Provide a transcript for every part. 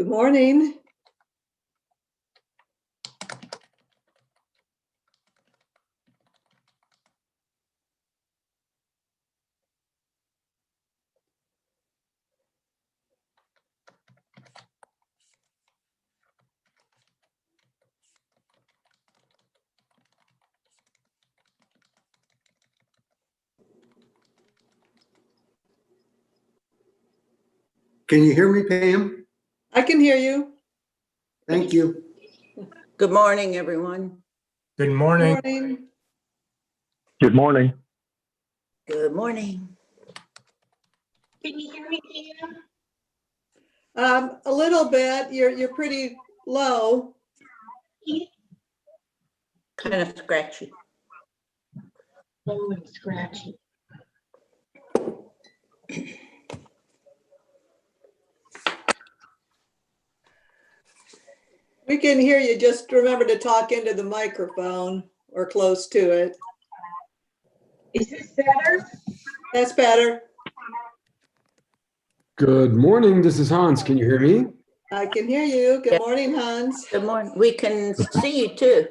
Good morning. Can you hear me, Pam? I can hear you. Thank you. Good morning, everyone. Good morning. Morning. Good morning. Good morning. Can you hear me, Pam? A little bit. You're pretty low. Kind of scratchy. Low and scratchy. We can hear you. Just remember to talk into the microphone or close to it. Is this better? That's better. Good morning, this is Hans. Can you hear me? I can hear you. Good Yeah. morning, Hans. Good morning. We can see you too.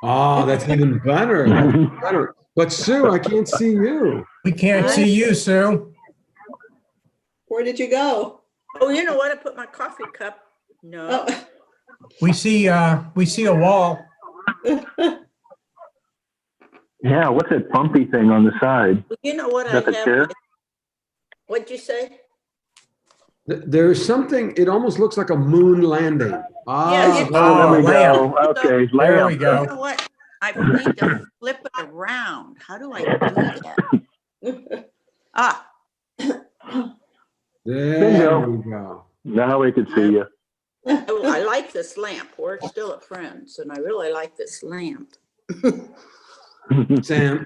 Oh, that's even better. That's even better. But Sue, I can't see you. We can't Hi. see you, Sue. Where did you go? Oh, you know what? I put my coffee cup. No. Oh. We see a wall. Yeah, what's that bumpy thing on the side? You know what Is I that the have? chair? What'd you say? There's something, it almost looks like a moon landing. Yeah, Ah, you- Oh, there we lamp. go. Okay, There we lamp. You go. know what? I need to flip it around. How do I do that? Ah, there Bingo. we go. Now we can see you. oh, I like this lamp. We're still at Friends, and I really like this lamp. Sam,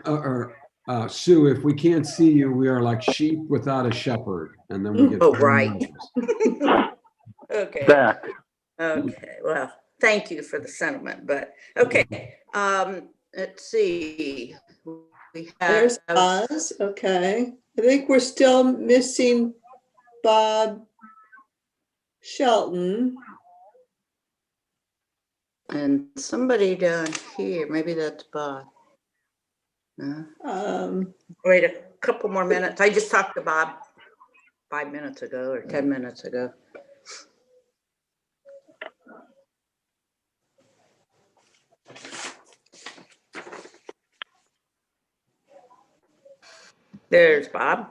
Sue, if we can't see you, we are like sheep without a shepherd. And then we get. Oh, very right. nervous. Okay. Back. Okay, well, thank you for the sentiment, but, okay, let's see. We There's have, Buzz. Okay. I think we're still missing Bob Shelton. and somebody down here, maybe that's Bob. No? Wait a couple more minutes. I just talked to Bob 5 minutes ago or 10 minutes ago. There's Bob.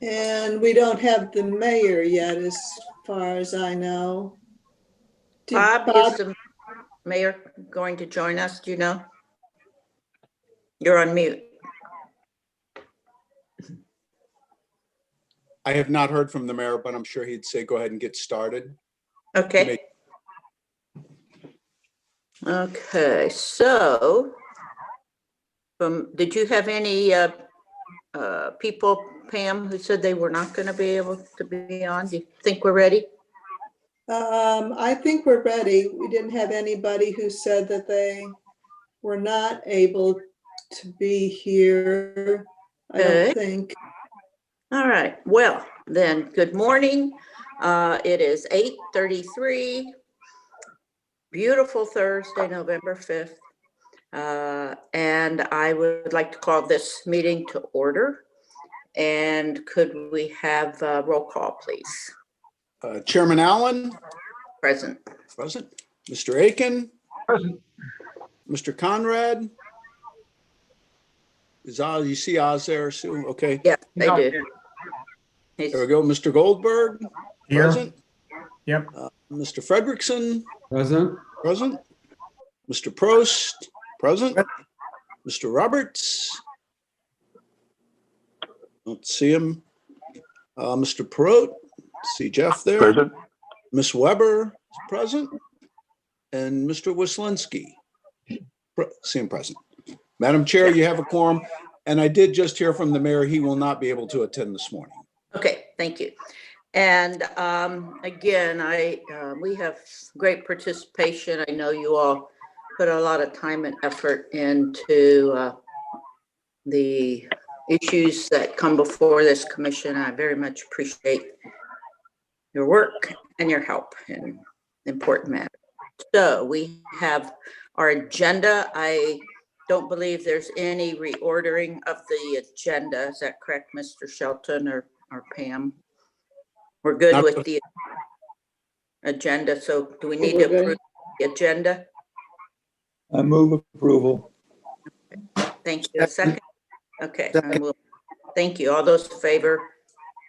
And we don't have the mayor yet, as far as I know. Did Bob, is the mayor going to join us? Do you know? You're on mute. I have not heard from the mayor, but I'm sure he'd say, go ahead and get started. Okay. Okay, so did you have any people, Pam, who said they were not going to be able to be on? Do you think we're ready? I think we're ready. We didn't have anybody who said that they were not able to be here, I Okay. don't think. All right, well, then, good morning. It is 8:33. Beautiful Thursday, November 5th. And I would like to call this meeting to order. And could we have a roll call, please? Chairman Allen, Present. present. Mr. Aiken, Present. Mr. Conrad. Is Oz, you see Oz there, Sue? Okay, Yeah, they do. there we go. Mr. Goldberg, Here. present. Yep. Mr. Frederickson, Present? present. Mr. Prost, present. Mr. Roberts. Don't see him. Mr. Perot, see Jeff there. Present. Miss Weber is present. And Mr. Wislinski, see him present. Madam Chair, you have a quorum. And I did just hear from the mayor, he will not be able to attend this morning. Okay, thank you. And again, we have great participation. I know you all put a lot of time and effort into the issues that come before this commission. I very much appreciate your work. and your help in important matters. So we have our agenda. I don't believe there's any reordering of the agenda. Is that correct, Mr. Shelton or Pam? We're good Not- with the agenda. So do we need We're to good. approve the agenda? I move approval. Thank you. A second? Okay. Thank you. All those in favor,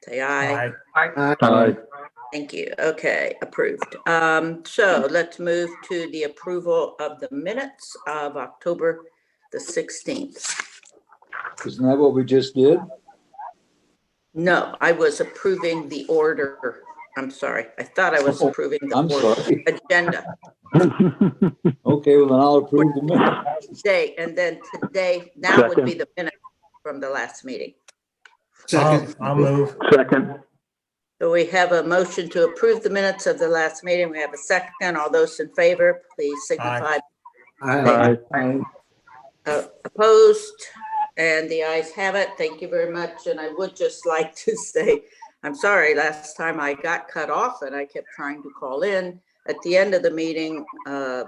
say aye. Aye. Aye. Thank you. Okay, approved. So let's move to the approval of the minutes of October the 16th. Isn't that what we just did? No, I was approving the order. I'm sorry. I thought I was Oh, approving the I'm order sorry. agenda Okay, well then I'll approve the minutes. today, and then today, now would be Second. the minute from the last meeting. Second. I'll move. Second. So we have a motion to approve the minutes of the last meeting. We have a second. All those in favor, please signify. Aye. Aye. Opposed, and the ayes have it. Thank you very much. And I would just like to say, I'm sorry, last time I got cut off and I kept trying to call in. At the end of the meeting, I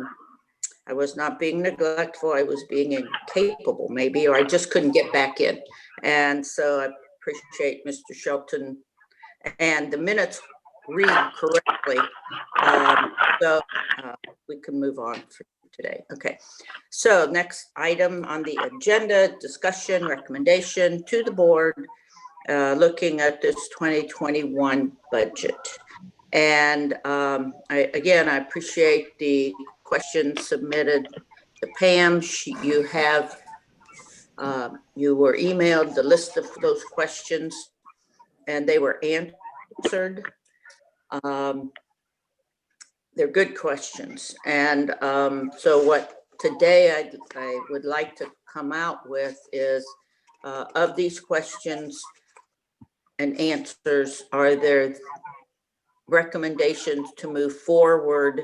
was not being neglectful. I was being incapable maybe, or I just couldn't get back in. And so I appreciate Mr. Shelton, and the minutes read correctly. So we can move on for today. Okay. So next item on the agenda, discussion recommendation to the board, looking at this 2021 budget. And I appreciate the questions submitted to Pam. You were emailed the list of those questions and they were answered. They're good questions. And so what today I would like to come out with is of these questions and answers, are there recommendations to move forward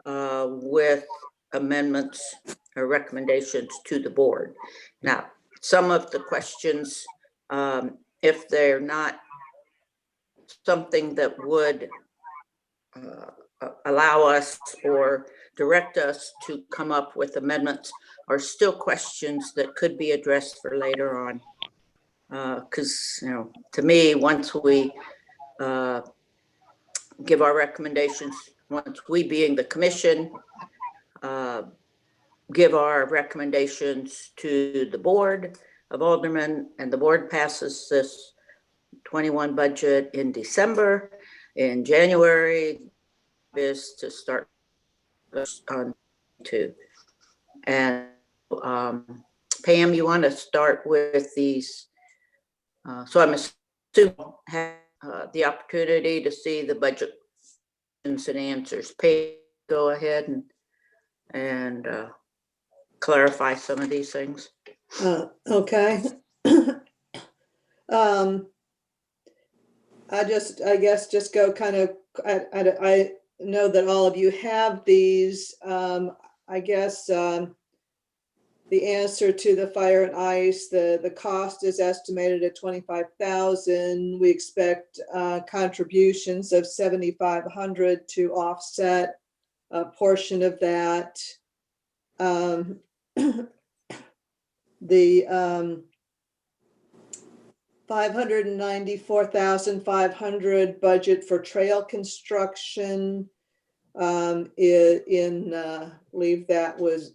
with amendments or recommendations to the board? Now, some of the questions, if they're not something that would allow us or direct us to come up with amendments, are still questions that could be addressed for later on. Because, to me, once we give our recommendations, once we being the commission, give our recommendations to the board of aldermen, and the board passes this 21 budget in December. In January is to start on to. And Pam, you want to start with these? So I'm assuming have the opportunity to see the budget and answers. Pam, go ahead and clarify some of these things. Okay. I guess just go kind of, I know that all of you have these. I guess the answer to the fire and ice, the cost is estimated at $25,000. We expect contributions of $7,500 to offset a portion of that. The $594,500 budget for trail construction believe that was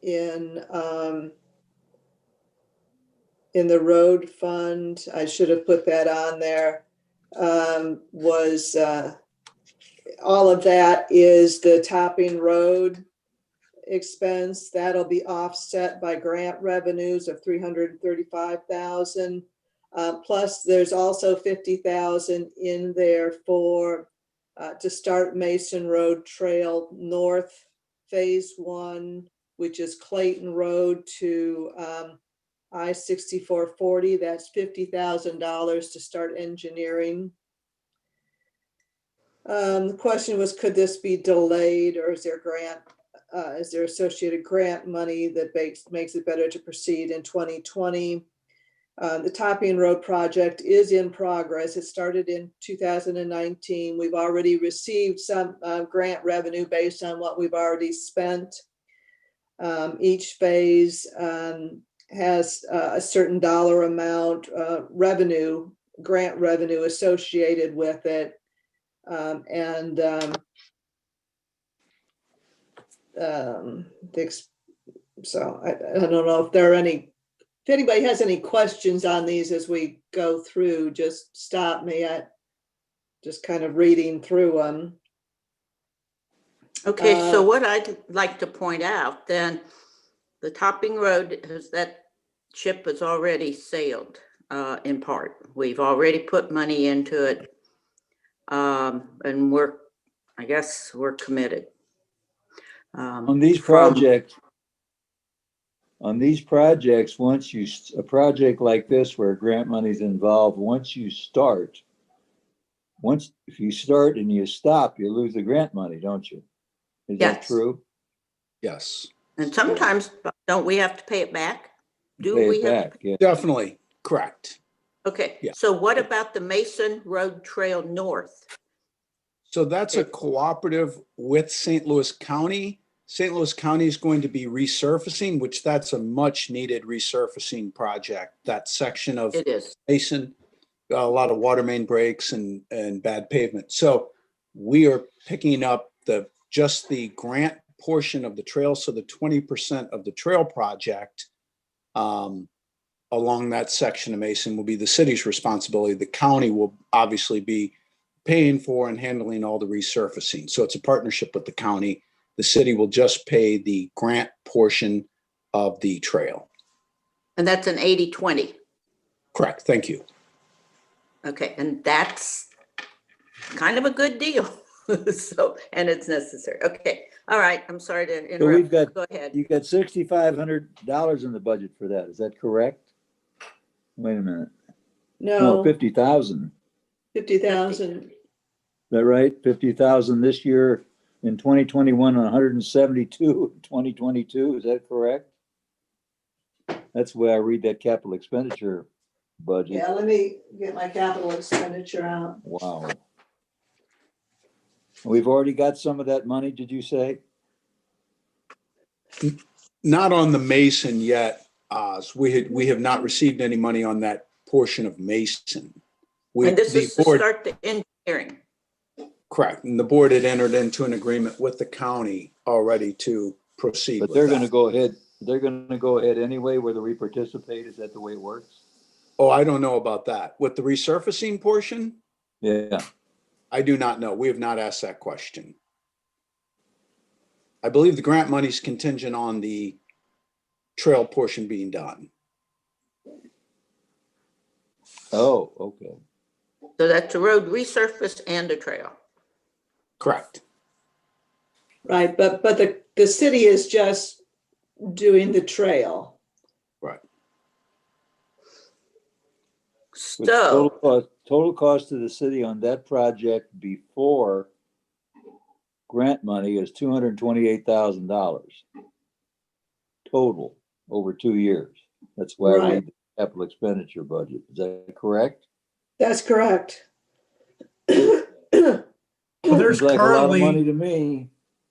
in the road fund. I should have put that on there. Was all of that is the Topping Road expense. That'll be offset by grant revenues of $335,000. Plus there's also $50,000 in there for to start Mason Road Trail North Phase 1, which is Clayton Road to I-6440. That's $50,000 to start engineering. The question was, could this be delayed, or is there associated grant money that makes it better to proceed in 2020? The Topping Road project is in progress. It started in 2019. We've already received some grant revenue based on what we've already spent. Each phase has a certain dollar amount revenue, grant revenue associated with it. So I don't know if there are any, if anybody has any questions on these as we go through, just stop me at just kind of reading through them. Okay, so what I'd like to point out then, the Topping Road, that ship has already sailed in part. We've already put money into it. And I guess we're committed. On these projects, once a project like this where grant money's involved, once you start, if you start and you stop, you lose the grant money, don't you? Is that Yes. true? Yes, And sometimes, don't we have to pay it back? Do Pay we it have? back, yeah. definitely, correct. Okay, Yeah. so what about the Mason Road Trail North? So that's a cooperative with St. Louis County. St. Louis County is going to be resurfacing, which that's a much needed resurfacing project. That section of It is. Mason, a lot of water main breaks and bad pavement. So we are picking up just the grant portion of the trail. So the 20% of the trail project along that section of Mason will be the city's responsibility. The county will obviously be paying for and handling all the resurfacing. So it's a partnership with the county. The city will just pay the grant portion of the trail. And that's an 80-20. Correct. Thank you. Okay, and that's kind of a good deal. So, and it's necessary. Okay, all right, I'm sorry to So we've interrupt. got, Go ahead. you got $6,500 in the budget for that. Is that correct? Wait a minute. No, No, 50,000. 50,000. Is that right? 50,000 this year in 2021, 172 in 2022. Is that correct? That's the way I read that capital expenditure budget. Yeah, let me get my capital expenditure out. Wow. We've already got some of that money, did you say? Not on the Mason yet, Oz. We have not received any money on that portion of Mason. And this The is to board, start the engineering. correct. And the board had entered into an agreement with the county already to proceed But with they're gonna that. go ahead, anyway, whether we participate. Is that the way it works? Oh, I don't know about that. With the resurfacing portion, Yeah. I do not know. We have not asked that question. I believe the grant money is contingent on the trail portion being done. Oh, okay. So that's a road resurface and a trail. Correct. Right, but the city is just doing the trail. Right. With total So, cost to the city on that project before grant money is $228,000 total over 2 years. That's why I Right. read the capital expenditure budget. Is that correct? That's correct. Well, Seems like a lot of money to me.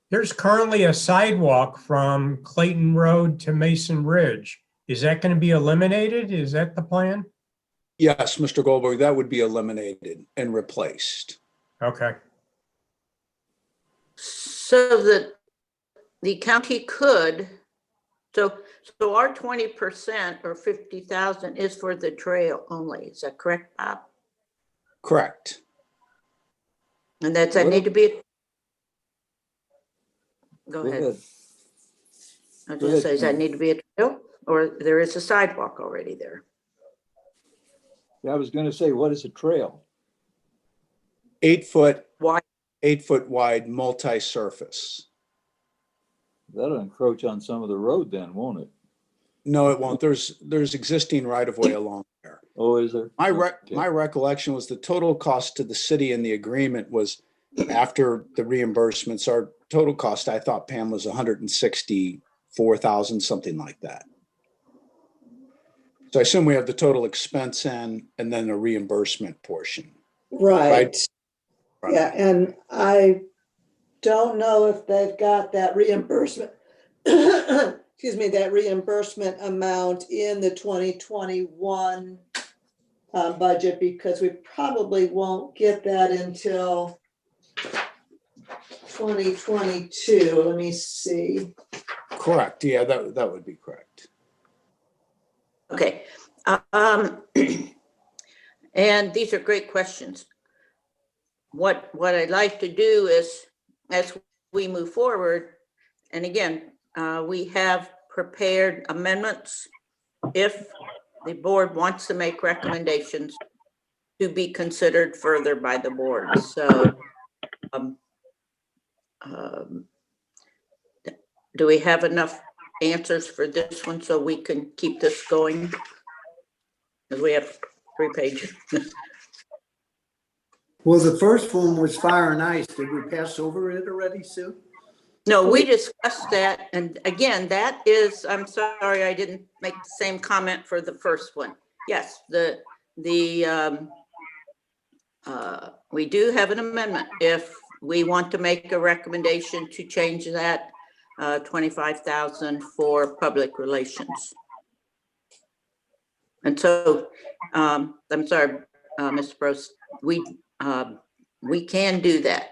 there's currently a sidewalk from Clayton Road to Mason Ridge. Is that going to be eliminated? Is that the plan? Yes, Mr. Goldberg, that would be eliminated and replaced. Okay. so that the county could, so our 20% or 50,000 is for the trail only. Is that correct, Bob? Correct. And that's, I need to be. Go Go ahead. ahead. I Go just ahead, say, does that Sam. need to be a trail or there is a sidewalk already there? Yeah, I was gonna say, what is a trail? 8 foot, Why? 8 foot wide, multi-surface. That'll encroach on some of the road then, won't it? No, it won't. There's existing right of way along there. Oh, is there? My Okay. recollection was the total cost to the city in the agreement was after the reimbursements, our total cost, I thought, Pam, was 164,000, something like that. So I assume we have the total expense and then the reimbursement portion. Right. Right. Yeah, and I don't know if they've got that reimbursement, excuse me, that reimbursement amount in the 2021 budget, because we probably won't get that until 2022. Let me see. Correct. Yeah, that would be correct. Okay. And these are great questions. What I'd like to do is, as we move forward, and again, we have prepared amendments if the board wants to make recommendations to be considered further by the board. So do we have enough answers for this one so we can keep this going? Because we have 3 pages. Well, the first one was fire and ice. Did we pass over it already, Sue? No, we discussed that. And again, that is, I'm sorry, I didn't make the same comment for the first one. Yes, we do have an amendment if we want to make a recommendation to change that 25,000 for public relations. And so, I'm sorry, Mr. Gross, we can do that.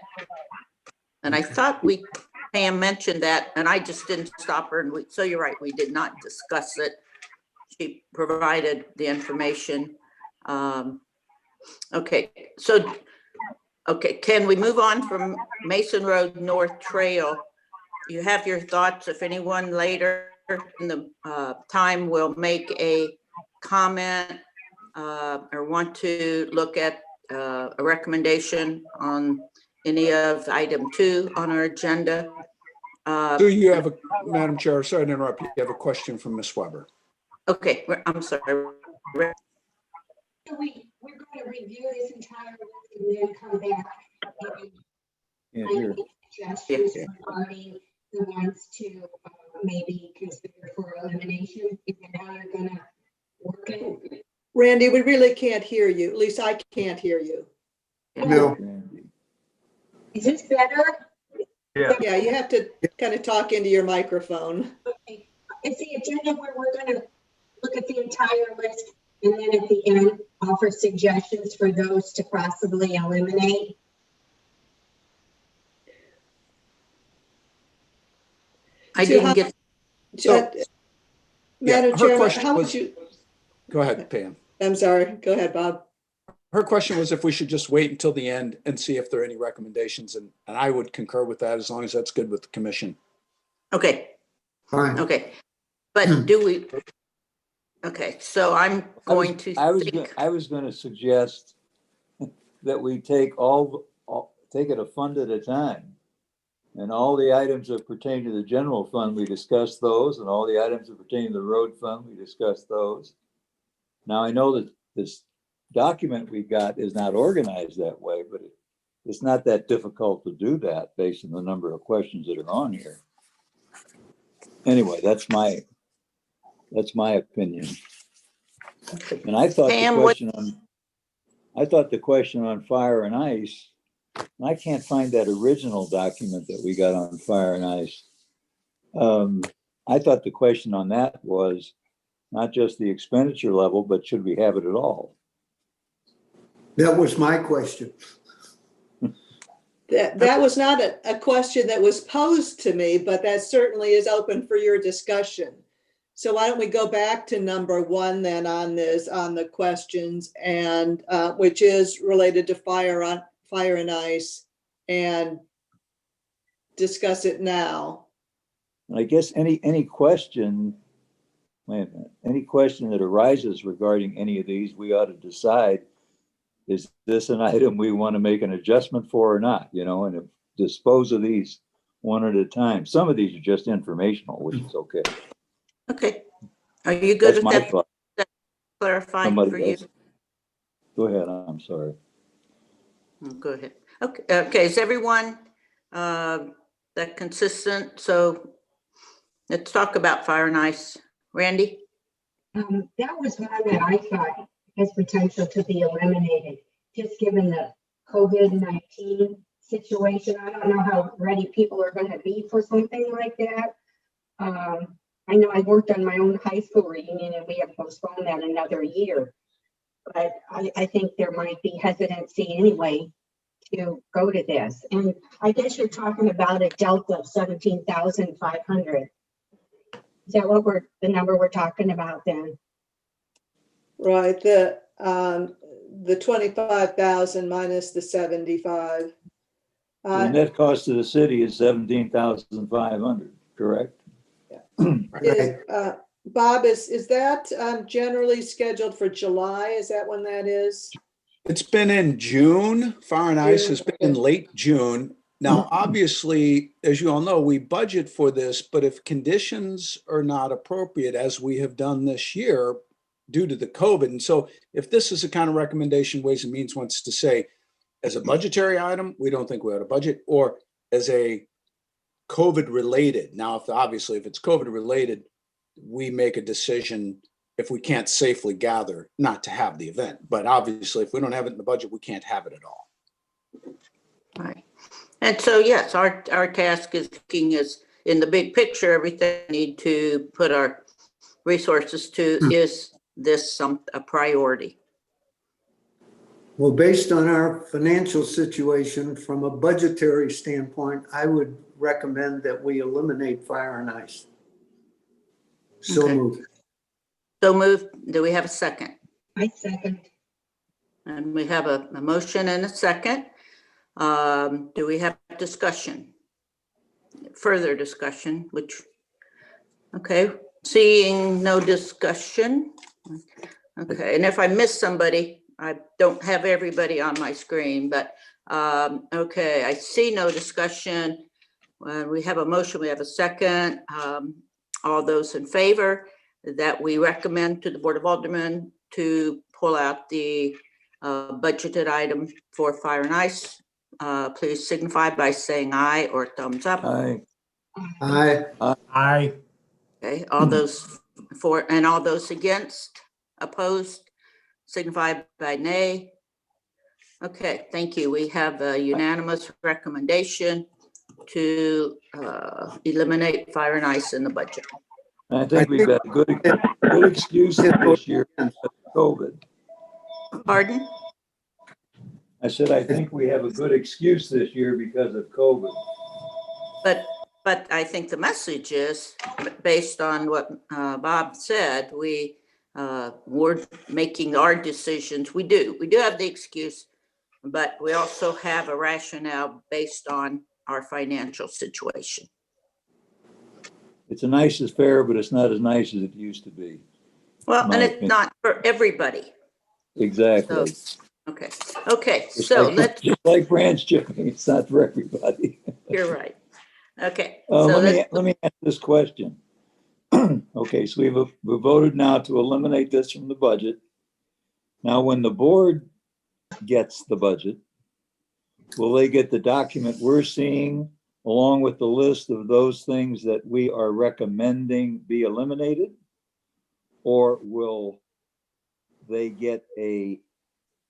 And I thought Pam mentioned that, and I just didn't stop her. And so you're right, we did not discuss it. She provided the information. Okay, so, okay, can we move on from Mason Road North Trail? You have your thoughts. If anyone later in the time will make a comment or want to look at a recommendation on any of item 2 on our agenda. Do you have Madam Chair, sorry to interrupt you. You have a question from Ms. Weber. Okay, I'm sorry. We're going to review this entire list and then come back and Yeah, here. make suggestions regarding the ones to maybe consider for elimination. Is that how you're going to work it? Randy, we really can't hear you. At least I can't hear you. No. Is this better? Yeah, you have to kind of talk into your microphone. Okay. It's the agenda where we're going to look at the entire list and then at the end offer suggestions for those to possibly eliminate. I didn't get. Madam her Chair, question how would was- you? Go ahead, Pam. I'm sorry. Go ahead, Bob. Her question was if we should just wait until the end and see if there are any recommendations. And I would concur with that as long as that's good with the commission. Okay, Fine. okay. But do we? Okay, so I'm going to think. I was going to suggest that we take take it a fund at a time. And all the items that pertain to the general fund, we discuss those, and all the items that pertain to the road fund, we discuss those. Now, I know that this document we got is not organized that way, but it's not that difficult to do that based on the number of questions that are on here. Anyway, that's my opinion. And I thought Pam, the question on fire and ice, and I can't find that original document that we got on fire and ice. I thought the question on that was not just the expenditure level, but should we have it at all? That was my question. That was not a question that was posed to me, but that certainly is open for your discussion. So why don't we go back to number 1 then on the questions, and which is related to fire and ice, and discuss it now. I guess any question, wait a minute, any question that arises regarding any of these, we ought to decide, is this an item we want to make an adjustment for or not, and dispose of these one at a time. Some of these are just informational, which is okay. Okay, are you good That's with my that? thought. Clarifying Somebody for you? else. Go ahead, I'm sorry. Go ahead. Okay, is everyone that consistent? So let's talk about fire and ice. Randy? That was one that I thought has potential to be eliminated, just given the COVID-19 situation. I don't know how ready people are going to be for something like that. I know I worked on my own high school reunion and we have postponed that another year. But I think there might be hesitancy anyway to go to this. And I guess you're talking about a delta of 17,500. Is that what the number we're talking about then? Right, the 25,000 minus the 75. The net cost to the city is 17,500, correct? Bob, is that generally scheduled for July? Is that when that is? It's been in June. Fire and Ice has been in late June. Now, obviously, as you all know, we budget for this, but if conditions are not appropriate, as we have done this year due to the COVID, and so if this is the kind of recommendation Ways and Means wants to say, as a budgetary item, we don't think we ought to budget, or as a COVID related. Now, if it's COVID related, we make a decision if we can't safely gather not to have the event. But obviously, if we don't have it in the budget, we can't have it at all. Right. And so, yes, our task is looking is in the big picture, everything we need to put our resources to, is this a priority? Well, based on our financial situation, from a budgetary standpoint, I would recommend that we eliminate fire and ice. So Okay. moved. So moved. Do we have a second? I second. And we have a motion and a second. Do we have discussion? Further discussion, okay, seeing no discussion. Okay, and if I miss somebody, I don't have everybody on my screen, but okay, I see no discussion. We have a motion, we have a second. All those in favor that we recommend to the Board of Aldermen to pull out the budgeted item for fire and ice, please signify by saying aye or thumbs up. Aye. Aye. Aye. Okay, all those for, and all those against, opposed, signify by nay. Okay, thank you. We have a unanimous recommendation to eliminate fire and ice in the budget. I think we've got a good excuse this year because of COVID. Pardon? I said, I think we have a good excuse this year because of COVID. But I think the message is, based on what Bob said, we're making our decisions. We do have the excuse, but we also have a rationale based on our financial situation. It's a nice as fair, but it's not as nice as it used to be. Well, and it's not for everybody. Exactly. So, okay, so let's. Just like branch chipping, it's not for everybody. You're right. Okay. Let me ask this question. Okay, so we've voted now to eliminate this from the budget. Now, when the board gets the budget, will they get the document we're seeing along with the list of those things that we are recommending be eliminated? Or will they get an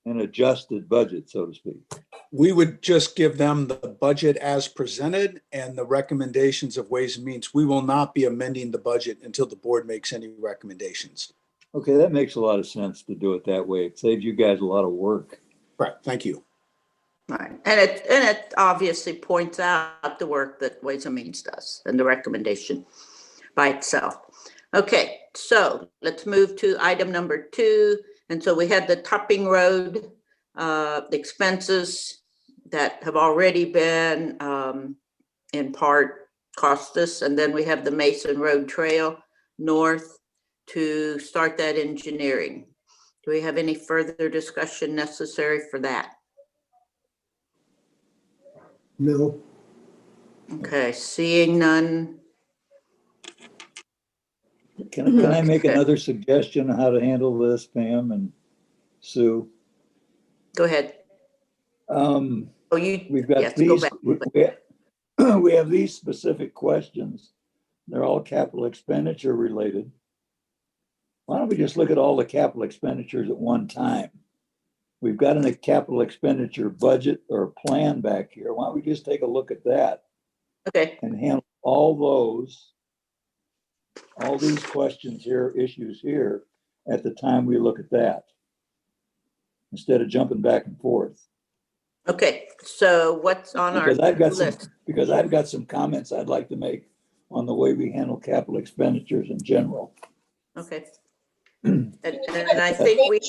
adjusted budget, so to speak? We would just give them the budget as presented and the recommendations of Ways and Means. We will not be amending the budget until the board makes any recommendations. Okay, that makes a lot of sense to do it that way. It saves you guys a lot of work. Right, thank you. Right, and it obviously points out the work that Ways and Means does and the recommendation by itself. Okay, so let's move to item number 2. And so we had the Topping Road expenses that have already been in part cost us, and then we have the Mason Road Trail North to start that engineering. Do we have any further discussion necessary for that? No. Okay, seeing none. Can I make another suggestion on how to handle this, Pam and Sue? Go ahead. We've got yes, these, go back. we have these specific questions. They're all capital expenditure related. Why don't we just look at all the capital expenditures at one time? We've got a capital expenditure budget or plan back here. Why don't we just take a look at that Okay, and handle all these questions here, issues here, at the time we look at that, instead of jumping back and forth. okay, so what's on our list? Because I've got some comments I'd like to make on the way we handle capital expenditures in general. Okay. And I think we,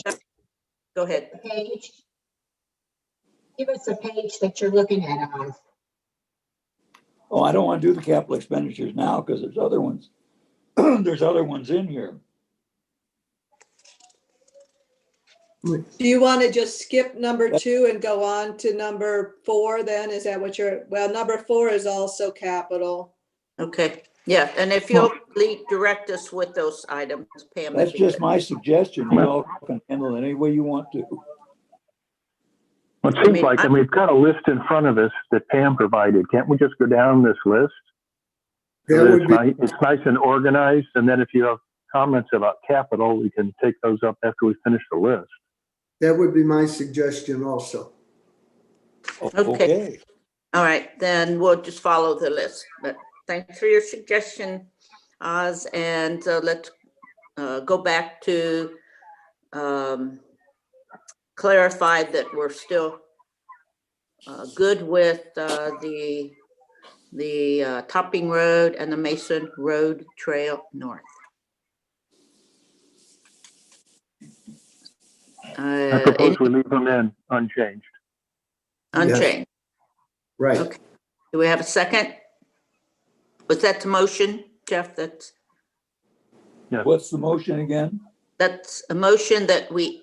go ahead. Page. Give us a page that you're looking at on. Oh, I don't want to do the capital expenditures now because there's other ones. There's other ones in here. Do you want to just skip number 2 and go on to number 4 then? Is that what you're, well, number 4 is also capital. Okay, yeah, and if you'll direct us with those items, Pam. That's that'd be just good. my suggestion. You all can handle it any way you want to. Well, it seems like, and we've got a list in front of us that Pam provided. Can't we just go down this list? That would be, It's nice and organized, and then if you have comments about capital, we can take those up after we finish the list. that would be my suggestion also. Okay. All right, then we'll just follow the list, but thanks for your suggestion, Oz, and let's go back to clarify that we're still good with the Topping Road and the Mason Road Trail North. I propose we leave them in unchanged. Unchanged. Right. Okay. Do we have a second? Was that the motion, Jeff? That's What's the motion again? a motion that we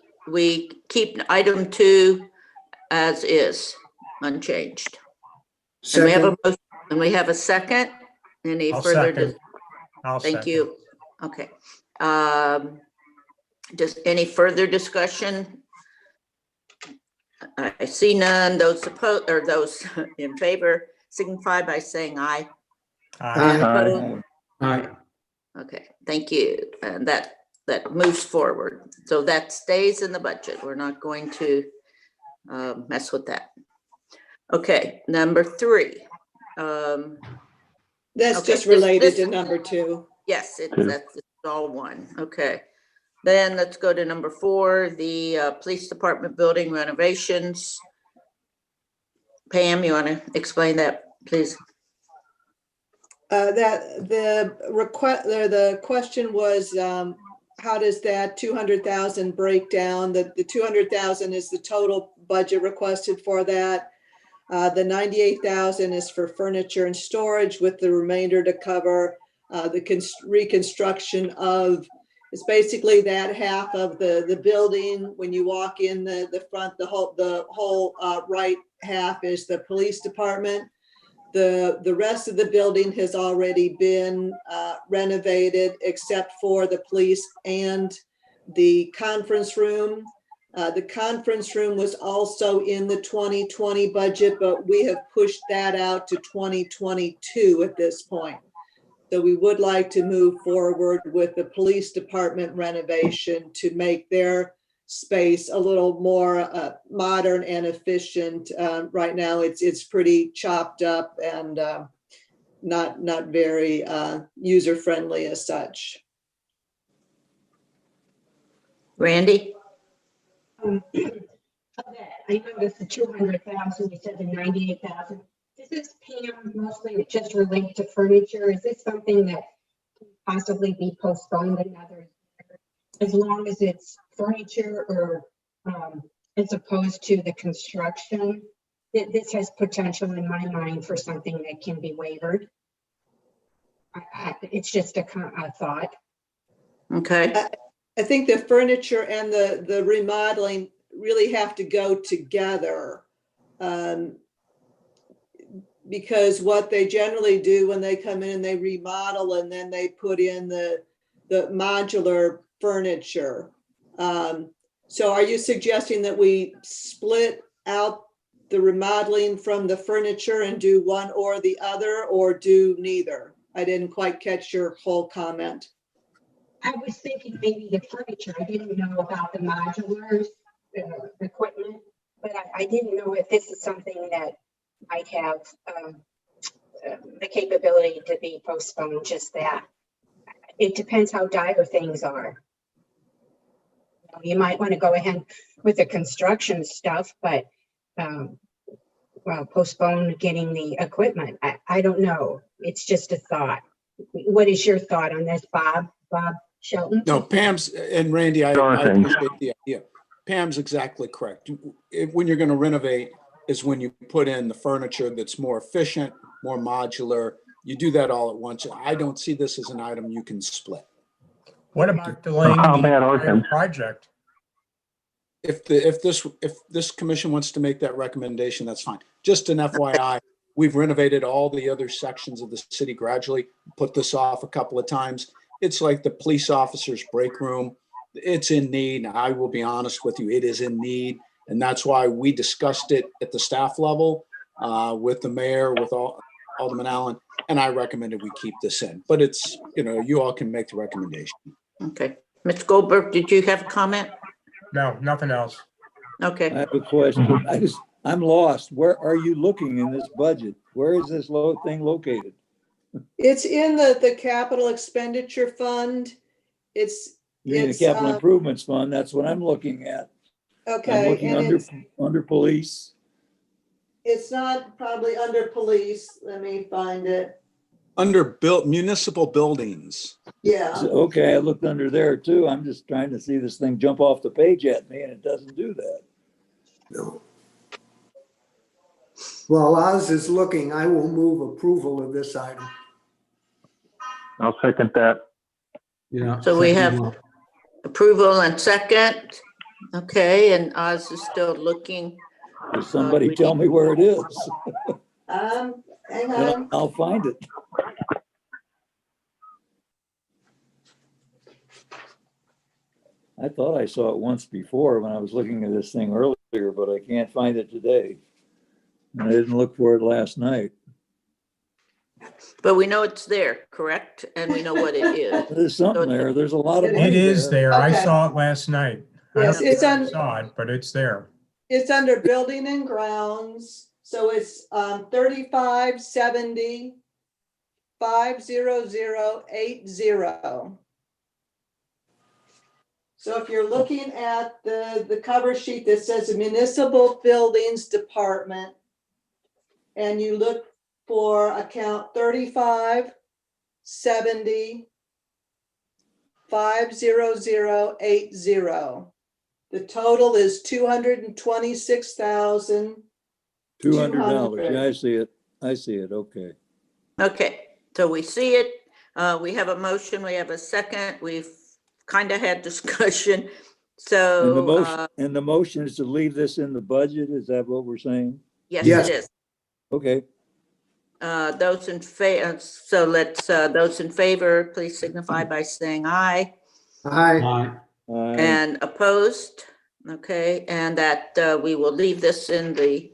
keep item 2 as is, unchanged. And we have Second, a motion, and we have a second. Any I'll further? second. I'll Thank second. you. Okay. Just any further discussion? I see none. Those opposed, or those in favor signify by saying aye. Aye. Opposed? All right. Okay, thank you. And that moves forward. So that stays in the budget. We're not going to mess with that. Okay, number 3. That's Okay, just related this- to number 2. Yes, that's all one. Okay. Then let's go to number 4, the police department building renovations. Pam, you want to explain that, please? That the request, or the question was, how does that 200,000 break down? The 200,000 is the total budget requested for that. The 98,000 is for furniture and storage, with the remainder to cover the reconstruction of, it's basically that half of the building. When you walk in the front, the whole right half is the police department. The rest of the building has already been renovated, except for the police and the conference room. The conference room was also in the 2020 budget, but we have pushed that out to 2022 at this point. So we would like to move forward with the police department renovation to make their space a little more modern and efficient. Right now, it's pretty chopped up and not very user friendly as such. Randy? I noticed the 200,000, you said the 98,000. This is Pam mostly just relate to furniture. Is this something that can possibly be postponed another year? As long as it's furniture or as opposed to the construction, this has potential in my mind for something that can be wavered. It's just a thought. Okay, I think the furniture and the remodeling really have to go together. Because what they generally do when they come in and they remodel and then they put in the modular furniture. So are you suggesting that we split out the remodeling from the furniture and do one or the other, or do neither? I didn't quite catch your whole comment. I was thinking maybe the furniture. I didn't know about the modulars, equipment, but I didn't know if this is something that might have the capability to be postponed, just that. It depends how dire things are. You might want to go ahead with the construction stuff, but well, postpone getting the equipment. I don't know. It's just a thought. What is your thought on this, Bob? Bob Shelton? No, Pam's, and Randy, I Jonathan. appreciate the idea. Pam's exactly correct. When you're going to renovate is when you put in the furniture that's more efficient, more modular. You do that all at once. I don't see this as an item you can split. What about delaying How the bad are entire things? project? If this commission wants to make that recommendation, that's fine. Just an FYI, we've renovated all the other sections of the city gradually, put this off a couple of times. It's like the police officer's break room. It's in need. I will be honest with you, it is in need. And that's why we discussed it at the staff level with the mayor, with Alderman Allen, and I recommended we keep this in. But it's, you all can make the recommendation. Okay. Ms. Goldberg, did you have a comment? No, nothing else. Okay. I have a question. I'm lost. Where are you looking in this budget? Where is this thing located? It's in the capital expenditure fund. You mean the capital improvements fund? That's what I'm looking at. I'm Okay, looking and under police. it's not probably under police. Let me find it. Under municipal buildings. Yeah. Okay, I looked under there too. I'm just trying to see this thing jump off the page at me and it doesn't do that. No. While Oz is looking, I will move approval of this item. I'll second that. Yeah. So we have second. approval and second. Okay, and Oz is still looking. Does somebody tell me where it is? Hang Then on. I'll find it. I thought I saw it once before when I was looking at this thing earlier, but I can't find it today. And I didn't look for it last night. But we know it's there, correct? And we know what it is. There's something there. There's a lot of It money It is there. I Okay. saw it last night. I Yes, don't it's know if on- I saw it, but it's there. It's under building and grounds, so it's 3570 50080. So if you're looking at the cover sheet that says Municipal Buildings Department, and you look for account 3570 50080. The total is $226,000. $200. Yeah, I see it. I see it. Okay. Okay, so we see it. We have a motion, we have a second. We've kind of had discussion. And the So, motion, the motion is to leave this in the budget. Is that what we're saying? yes, Yes. it is. Okay. Those in favor, so let's, those in favor, please signify by saying aye. Aye. Aye. And opposed, okay, and that we will leave this in the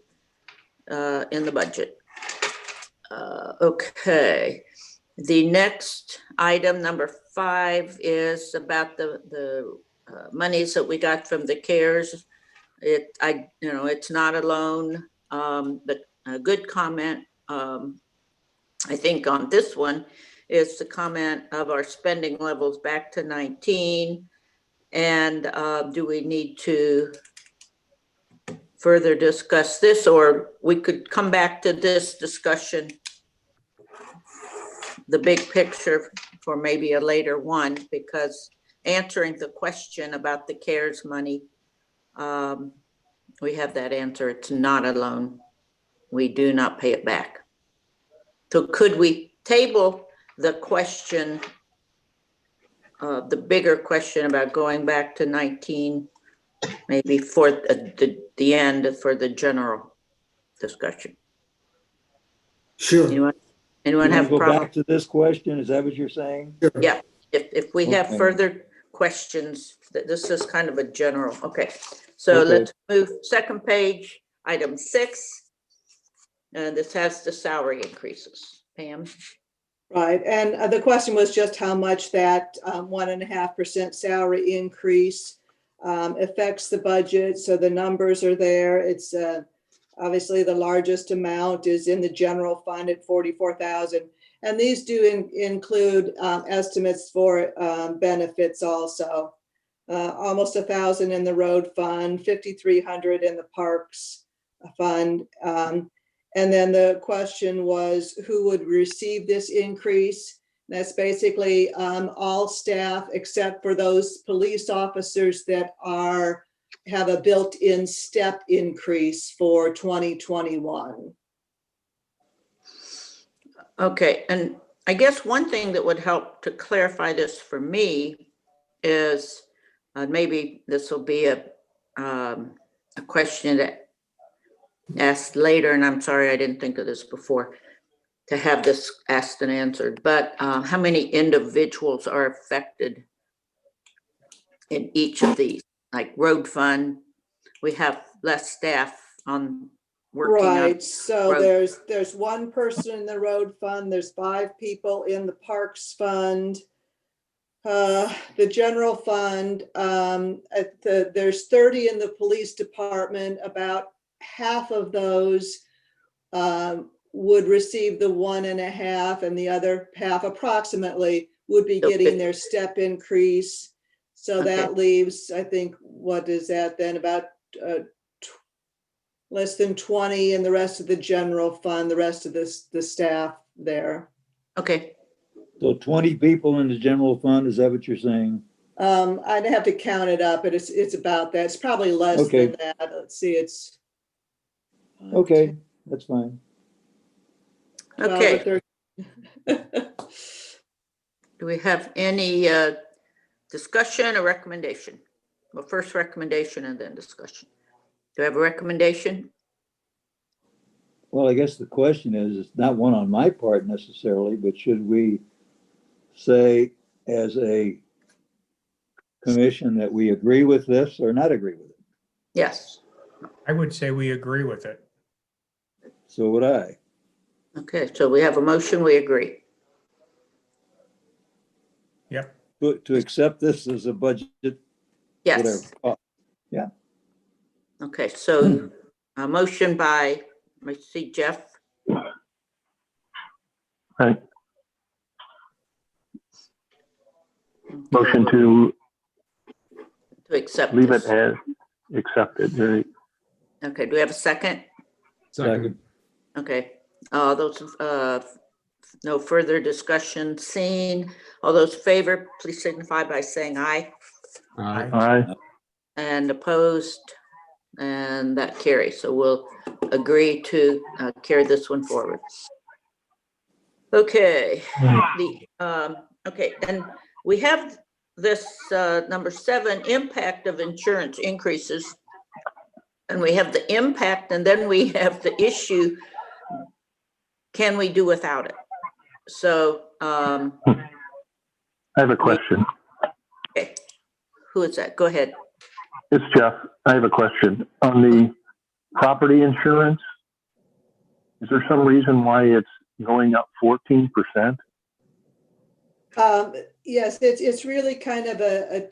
budget. Okay, the next item, number 5, is about the monies that we got from the CARES. It's not a loan, but a good comment, I think on this one is the comment of our spending levels back to 19. And do we need to further discuss this, or we could come back to this discussion, the big picture, for maybe a later one, because answering the question about the CARES money, we have that answer. It's not a loan. We do not pay it back. So could we table the question, the bigger question about going back to 19, maybe for the end for the general discussion? Sure. Anyone You wanna have a go problem? back to this question? Is that what you're saying? Yeah, if we have Okay. further questions, this is kind of a general, okay. So Okay. let's move, second page, item 6. And this has the salary increases. Pam? Right, and the question was just how much that 1.5% salary increase affects the budget. So the numbers are there. It's obviously the largest amount is in the general fund at 44,000. And these do include estimates for benefits also. Almost 1,000 in the road fund, 5,300 in the parks fund. And then the question was who would receive this increase? That's basically all staff except for those police officers that have a built-in step increase for 2021. Okay, and I guess one thing that would help to clarify this for me is maybe this will be a question that asked later, and I'm sorry I didn't think of this before to have this asked and answered, but how many individuals are affected in each of these? Like road fund, we have less staff on working on. Right, so road. there's one person in the road fund, there's 5 people in the parks fund. The general fund, there's 30 in the police department. About half of those would receive the 1.5, and the other half approximately would be So getting 50. their step increase. So Okay. that leaves, I think, what is that then? About less than 20 in the rest of the general fund, the rest of the staff there. Okay, So 20 people in the general fund, is that what you're saying? I'd have to count it up, but it's about that. It's probably less Okay. than that. Let's see, it's Okay, that's fine. 12 or okay. 13. Do we have any discussion or recommendation? Well, first recommendation and then discussion. Do I have a recommendation? Well, I guess the question is, it's not one on my part necessarily, but should we say as a commission that we agree with this or not agree with it? Yes. I would say we agree with it. So would I. Okay, so we have a motion, we agree. Yep. To accept this as a budget, whatever. Yes. Oh, Okay, so a motion by, let me see, Jeff. Right. Motion to accept leave this. it as accepted. Right. Okay, do we have a second? Second. Okay, those, no further discussion seen. All those in favor, please signify by saying aye. Aye. Aye. And opposed, and that carries. So we'll agree to carry this one forward. Okay, okay, and we have this number 7, impact of insurance increases. And we have the impact, and then we have the issue, can we do without it? So, I have a question. okay, who is that? Go ahead. It's Jeff. I have a question. On the property insurance, is there some reason why it's going up 14%? Yes, it's really kind of a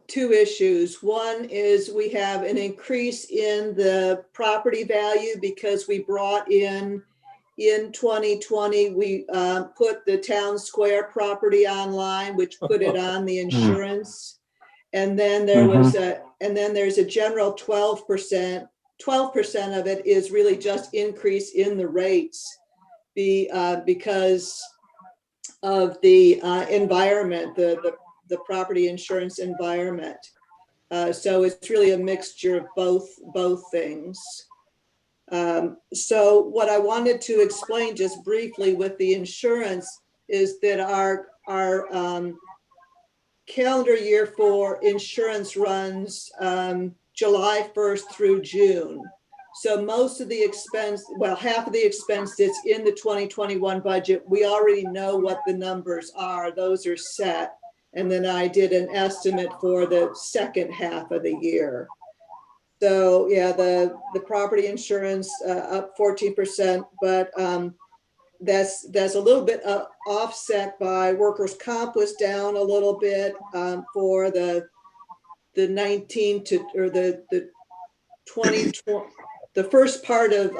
two issues. One is we have an increase in the property value because we brought in 2020, we put the town square property online, which put it on the insurance. And then there was there's a general 12%. 12% of it is really just increase in the rates because of the environment, the property insurance environment. So it's really a mixture of both things. So what I wanted to explain just briefly with the insurance is that our calendar year for insurance runs July 1st through June. So most of the expense, well, half of the expense that's in the 2021 budget, we already know what the numbers are. Those are set. And then I did an estimate for the second half of the year. So yeah, the property insurance up 14%, but that's a little bit offset by workers' comp was down a little bit for the 19 to, or the 20, the first part of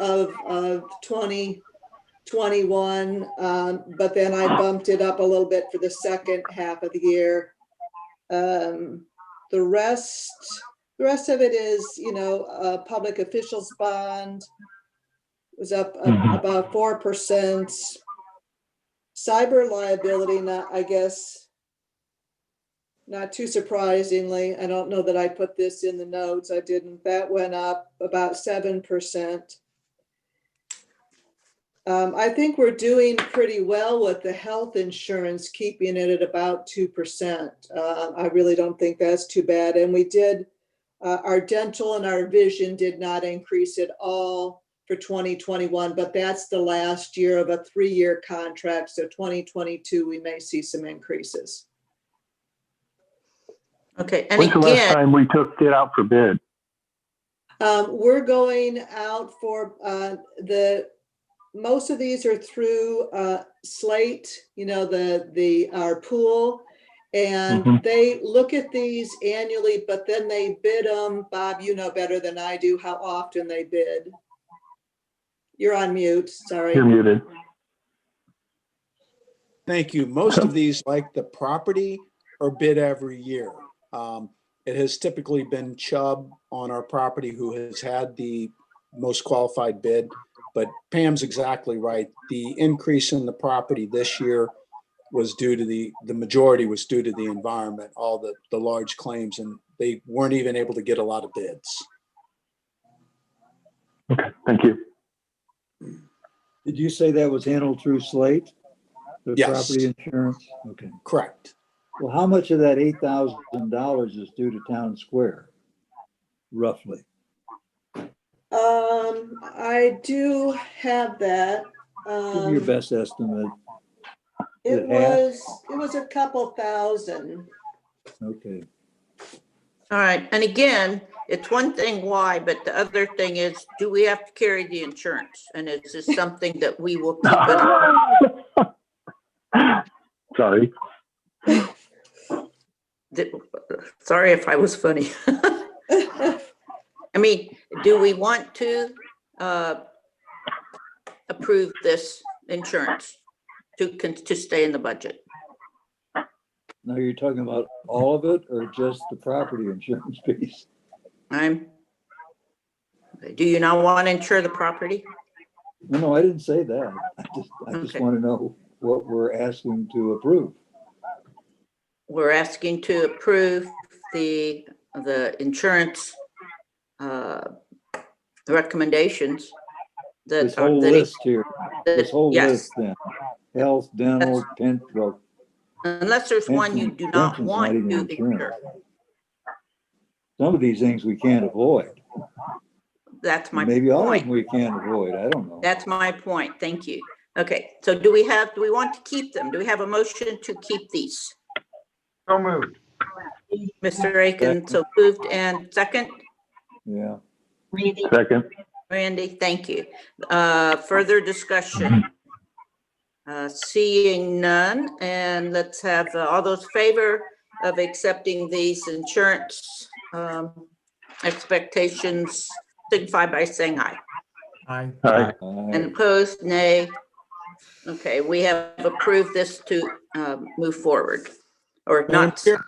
2021, but then I bumped it up a little bit for the second half of the year. The rest of it is, you know, public officials bond was up about 4%. Cyber liability, I guess, not too surprisingly. I don't know that I put this in the notes. I didn't. That went up about 7%. I think we're doing pretty well with the health insurance, keeping it at about 2%. I really don't think that's too bad. And we did, our dental and our vision did not increase at all for 2021, but that's the last year of a 3-year contract. So 2022, we may see some increases. Okay, and When's the last again, time we took it out for bid? We're going out for most of these are through Slate, you know, our pool, and they look at these annually, but then they bid them. Bob, you know better than I do how often they bid. You're on mute, sorry. You're muted. Thank you. Most of these, like the property, are bid every year. It has typically been Chubb on our property who has had the most qualified bid, but Pam's exactly right. The increase in the property this year was due to the majority was due to the environment, all the large claims, and they weren't even able to get a lot of bids. Okay, thank you. Did you say that was handled through Slate? The Yes. property insurance? Okay. Correct. Well, how much of that $8,000 is due to Town Square? Roughly. I do have that. Give me your best estimate. It half? was a couple thousand. Okay. all right, and again, it's one thing why, but the other thing is, do we have to carry the insurance? And is this something that we will keep it? Sorry. Sorry if I was funny. I mean, do we want to approve this insurance to stay in the budget? Now you're talking about all of it or just the property insurance piece? Do you not want to insure the property? No, I didn't say that. I just Okay. want to know what we're asking to approve. We're asking to approve the insurance recommendations This that are. whole list here, this whole Yes. list then. Health, dental, well, Unless there's one you do not pensions, want not to even insure. insurance. Some of these things we can't avoid. That's my Maybe all of point. them we can't avoid. I don't know. That's my point. Thank you. Okay, so do we want to keep them? Do we have a motion to keep these? So moved. Mr. Aiken, so moved, and second, Yeah. Randy, Second. Randy, thank you. Further discussion? Seeing none, and let's have all those in favor of accepting these insurance expectations signify by saying aye. Aye. Aye. And opposed, nay. Okay, we have approved this to move forward, or Madam not. Chair,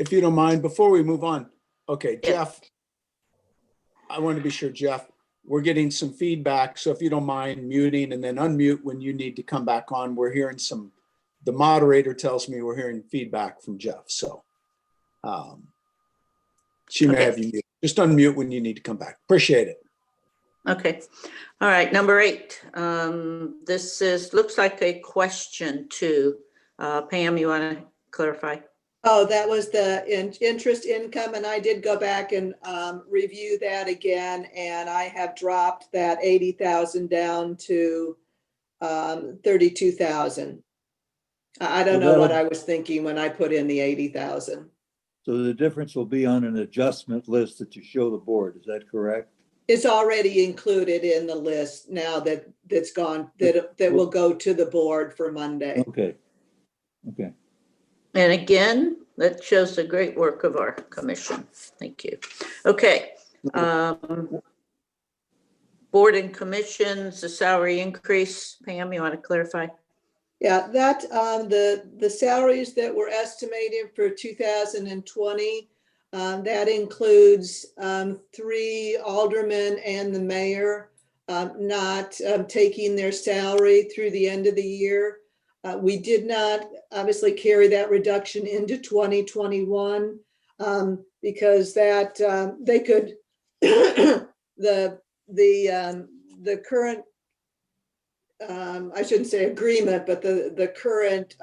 if you don't mind, before we move on, okay, Yeah. Jeff, I want to be sure, Jeff, we're getting some feedback, so if you don't mind muting and then unmute when you need to come back on. We're hearing the moderator tells me we're hearing feedback from Jeff, so she may Okay. have you mute. Just unmute when you need to come back. Appreciate it. Okay, all right, number 8. This looks like a question to Pam, you want to clarify? Oh, that was the interest income, and I did go back and review that again, and I have dropped that 80,000 down to 32,000. I don't know what I was thinking when I put in the 80,000. So the difference will be on an adjustment list that you show the board. Is that correct? It's already included in the list now that's gone, that will go to the board for Monday. Okay. Okay. And again, that shows the great work of our commission. Thank you. Okay. Board and commissions, the salary increase. Pam, you want to clarify? Yeah, that, the salaries that we're estimating for 2020, that includes 3 aldermen and the mayor not taking their salary through the end of the year. We did not obviously carry that reduction into 2021 because that they could, the current, I shouldn't say agreement, but the current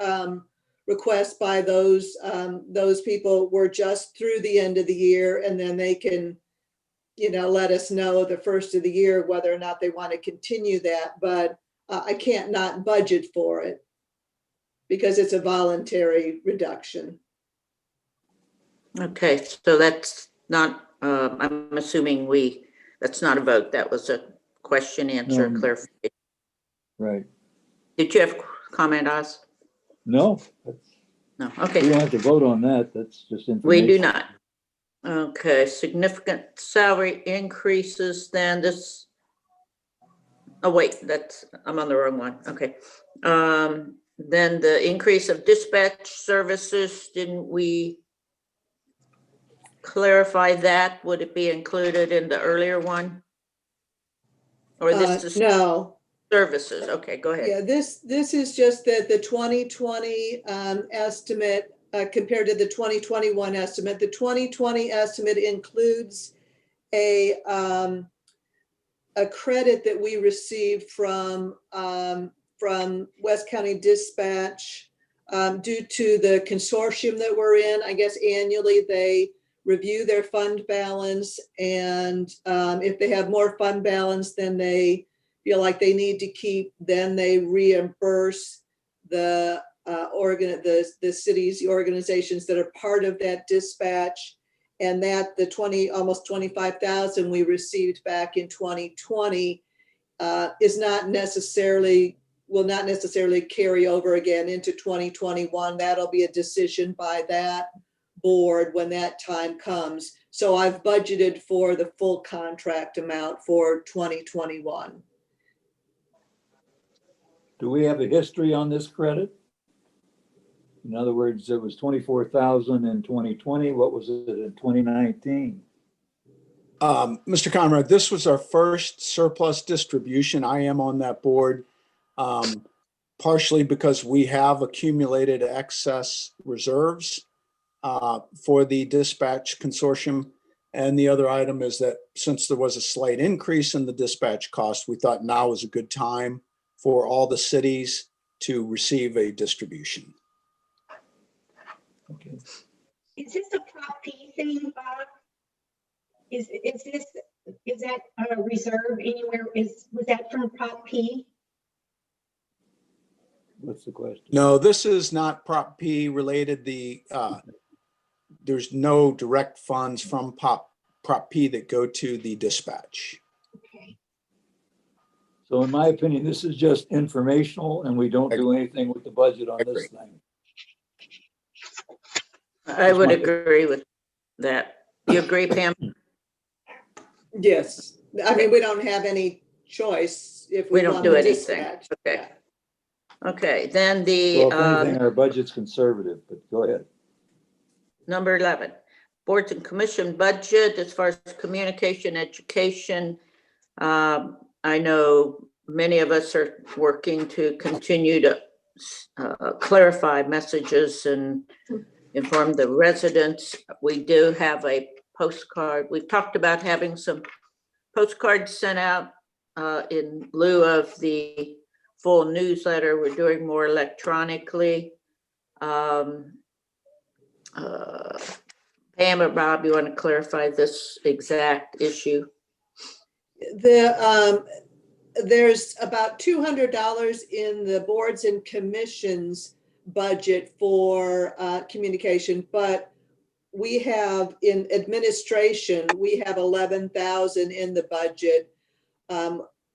request by those people were just through the end of the year, and then they can, let us know the first of the year whether or not they want to continue that. But I can't not budget for it because it's a voluntary reduction. Okay, so that's not, I'm assuming that's not a vote. That was a question, answer, clarification. Right. Did you have a comment, Oz? No, No, we okay. don't have to vote on that. That's just information. We do not. Okay, significant salary increases, then this, oh wait, I'm on the wrong one. Okay. Then the increase of dispatch services, didn't we clarify that? Would it be included in the earlier one? Or this is No. services? Okay, go ahead. Yeah, this is just that the 2020 estimate compared to the 2021 estimate. The 2020 estimate includes a credit that we received from West County Dispatch due to the consortium that we're in. I guess annually they review their fund balance, and if they have more fund balance than they feel like they need to keep, then they reimburse the cities, the organizations that are part of that dispatch. And that the almost 25,000 we received back in 2020 will not necessarily carry over again into 2021. That'll be a decision by that board when that time comes. So I've budgeted for the full contract amount for 2021. Do we have a history on this credit? In other words, it was 24,000 in 2020. What was it in 2019? Mr. Conrad, this was our first surplus distribution. I am on that board, partially because we have accumulated excess reserves for the dispatch consortium. And the other item is that since there was a slight increase in the dispatch cost, we thought now was a good time for all the cities to receive a distribution. Okay. Is this a Prop P thing, Bob? Is that a reserve anywhere? Was that from Prop P? What's the question? No, this is not Prop P related. There's no direct funds from Prop P that go to the dispatch. Okay. So in my opinion, this is just informational and we don't do anything with the budget on this thing. I would agree with that. You agree, Pam? Yes, I mean, we don't have any choice if We we don't want do the anything. dispatch. Okay. Okay, then So if anything, the our budget's conservative, but go ahead. number 11, boards and commission budget as far as communication, education. I know many of us are working to continue to clarify messages and inform the residents. We do have a postcard. We've talked about having some postcards sent out in lieu of the full newsletter. We're doing more electronically. Pam or Bob, you want to clarify this exact issue? There's about $200 in the boards and commissions budget for communication, but we have in administration, we have 11,000 in the budget.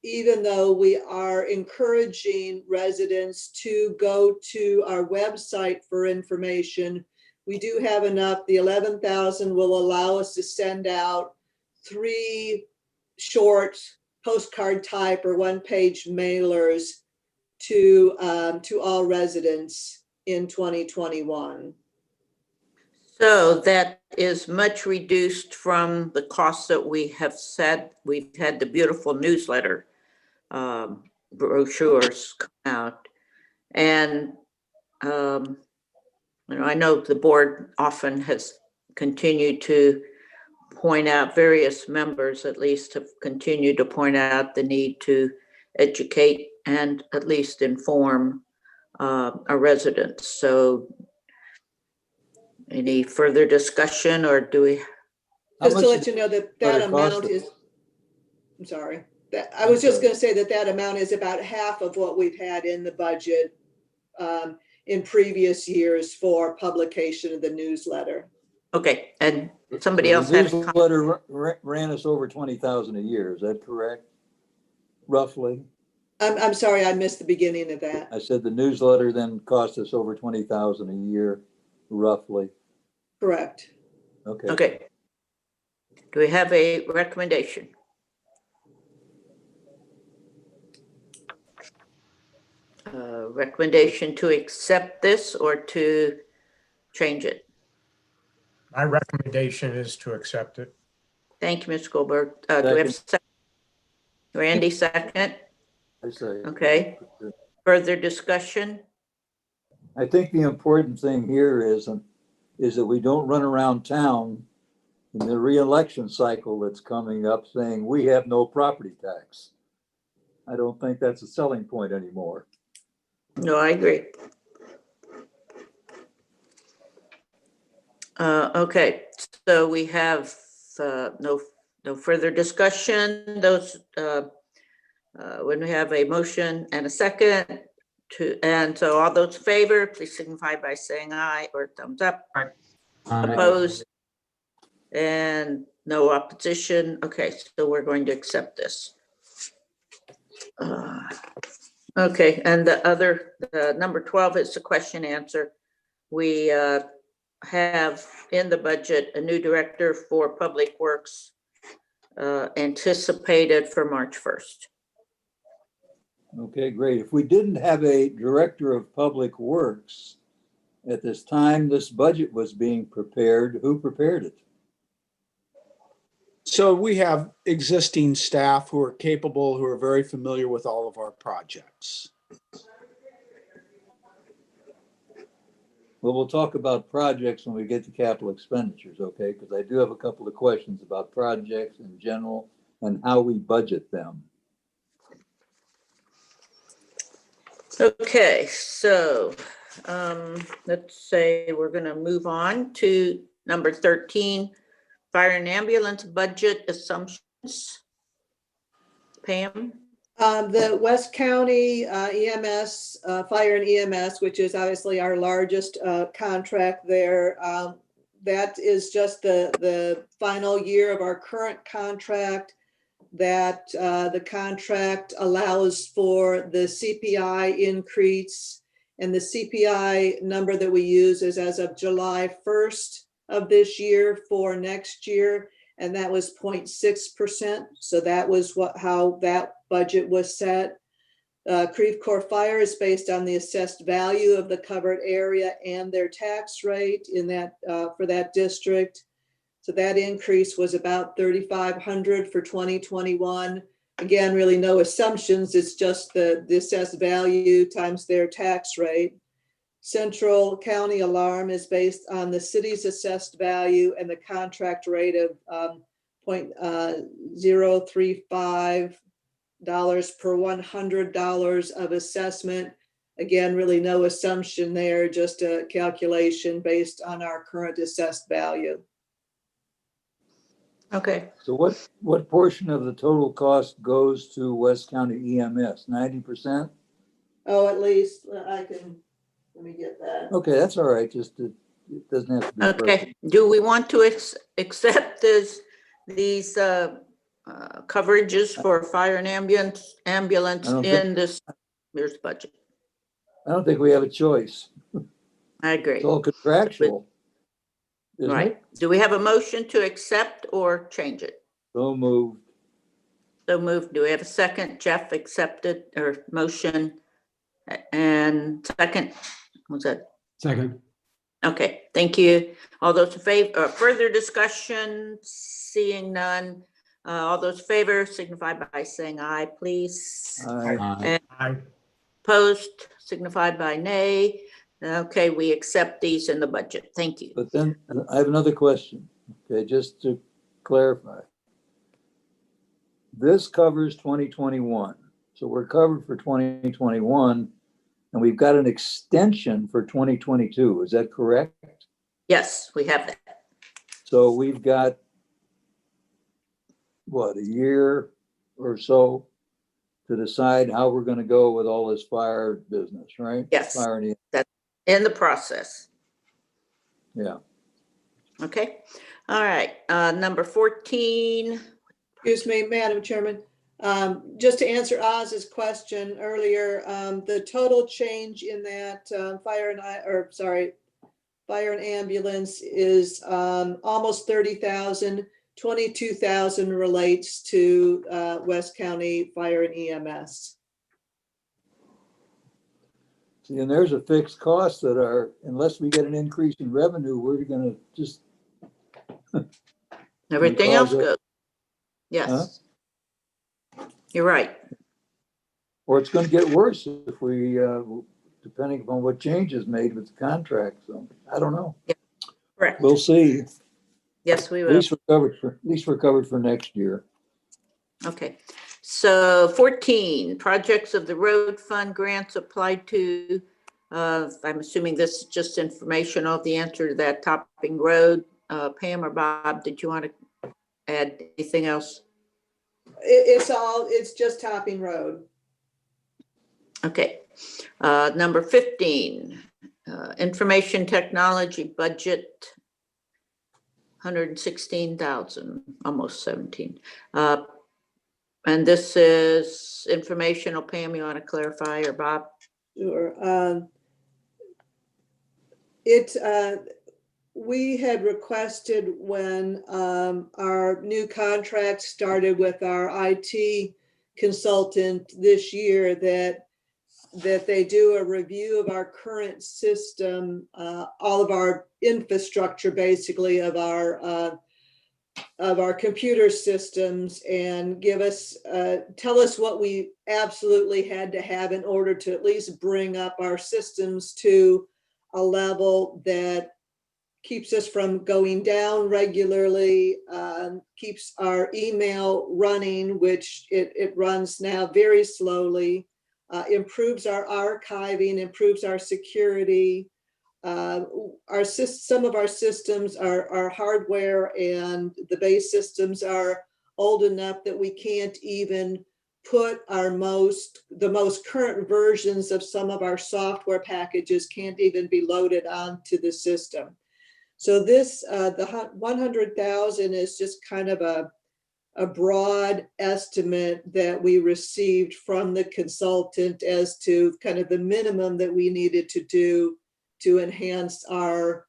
Even though we are encouraging residents to go to our website for information, we do have enough. The 11,000 will allow us to send out 3 short postcard type or one-page mailers to all residents in 2021. So that is much reduced from the costs that we have said. We've had the beautiful newsletter brochures come out. And, I know the board often has continued to point out, various members at least have continued to point out the need to educate and at least inform our residents. So any further discussion, or do we? Just to let you know that that amount is, I'm sorry, that I was just going to say that amount is about half of what we've had in the budget in previous years for publication of the newsletter. Okay, and somebody else had a comment. Newsletter ran us over 20,000 a year. Is that correct? Roughly? I'm sorry, I missed the beginning of that. I said the newsletter then cost us over 20,000 a year, roughly. Correct. Okay. Okay. Do we have a recommendation? Recommendation to accept this or to change it? My recommendation is to accept it. Thank you, Ms. Goldberg. Do we have a second? Randy, second? I say. Okay. Further discussion? I think the important thing here is that we don't run around town in the re-election cycle that's coming up saying we have no property tax. I don't think that's a selling point anymore. No, I agree. Okay, so we have no further discussion. Those when we have a motion and a second and so all those in favor, please signify by saying aye or thumbs up. Aye. Opposed? And no opposition. Okay, so we're going to accept this. Okay, and the other, number 12 is the question answer. We have in the budget a new director for Public Works anticipated for March 1st. Okay, great. If we didn't have a director of public works at this time this budget was being prepared, who prepared it? So we have existing staff who are capable, who are very familiar with all of our projects. Well, we'll talk about projects when we get to capital expenditures, okay? Because I do have a couple of questions about projects in general and how we budget them. Okay, so let's say we're going to move on to number 13, fire and ambulance budget assumptions. Pam? The West County EMS, Fire and EMS, which is obviously our largest contract there, that is just the final year of our current contract. That the contract allows for the CPI increase, and the CPI number that we use is as of July 1st of this year for next year, and that was 0.6%. So that was how that budget was set. Creve Coeur Fire is based on the assessed value of the covered area and their tax rate in that for that district. So that increase was about $3,500 for 2021. Again, really no assumptions. It's just the assessed value times their tax rate. Central County Alarm is based on the city's assessed value and the contract rate of $0.035 per $100 of assessment. Again, really no assumption there, just a calculation based on our current assessed value. Okay. So what portion of the total cost goes to West County EMS? 90%? Oh, at least I can, let me get that. Okay, that's all right. Just It doesn't have to be perfect. Okay, do we want to accept these coverages for fire and ambulance I don't in this year's budget? I don't think we have a choice. I agree. It's all contractual. Isn't Right. it? Do we have a motion to accept or change it? So moved. So moved. Do we have a second? Jeff accepted or motion and second? Was that? Second. Okay, thank you. All those in favor, further discussion, seeing none. All those in favor signify by saying aye, please. Aye. Aye. Opposed, signified by nay. Okay, we accept these in the budget. Thank you. But then I have another question. Okay, just to clarify. This covers 2021. So we're covered for 2021 and we've got an extension for 2022. Is that correct? Yes, we have that. So we've got, what, a year or so to decide how we're going to go with all this fire business, right? Yes. Fire and, In the process. yeah. Okay. All right. Number 14. Excuse me, Madam Chairman. Just to answer Oz's question earlier, the total change in that fire and ambulance is almost 30,000. 22,000 relates to West County Fire and EMS. See, and there's a fixed cost that are, unless we get an increase in revenue, we're going to just. Everything else Because of- goes. Yes. You're right. Or it's going to get worse if we, depending upon what change is made with the contract. So I don't know. Correct. We'll see. Yes, we At will. least we're covered for next year. Okay. So 14, projects of the road fund grants applied to, I'm assuming this is just information of the answer to that topping road. Pam or Bob, did you want to add anything else? It's just Topping Road. Okay. Number 15, information technology budget, 116,000, almost 17. And this is informational. Pam, you want to clarify, or Bob? Sure. We had requested when our new contract started with our IT consultant this year that they do a review of our current system, all of our infrastructure, basically of our computer systems, and give us, tell us what we absolutely had to have in order to at least bring up our systems to a level that keeps us from going down regularly, keeps our email running, which it runs now very slowly, improves our archiving, improves our security. Some of our systems are hardware, and the base systems are old enough that we can't even put the most current versions of some of our software packages can't even be loaded onto the system. So this, the 100,000 is just kind of a broad estimate that we received from the consultant as to kind of the minimum that we needed to do to enhance our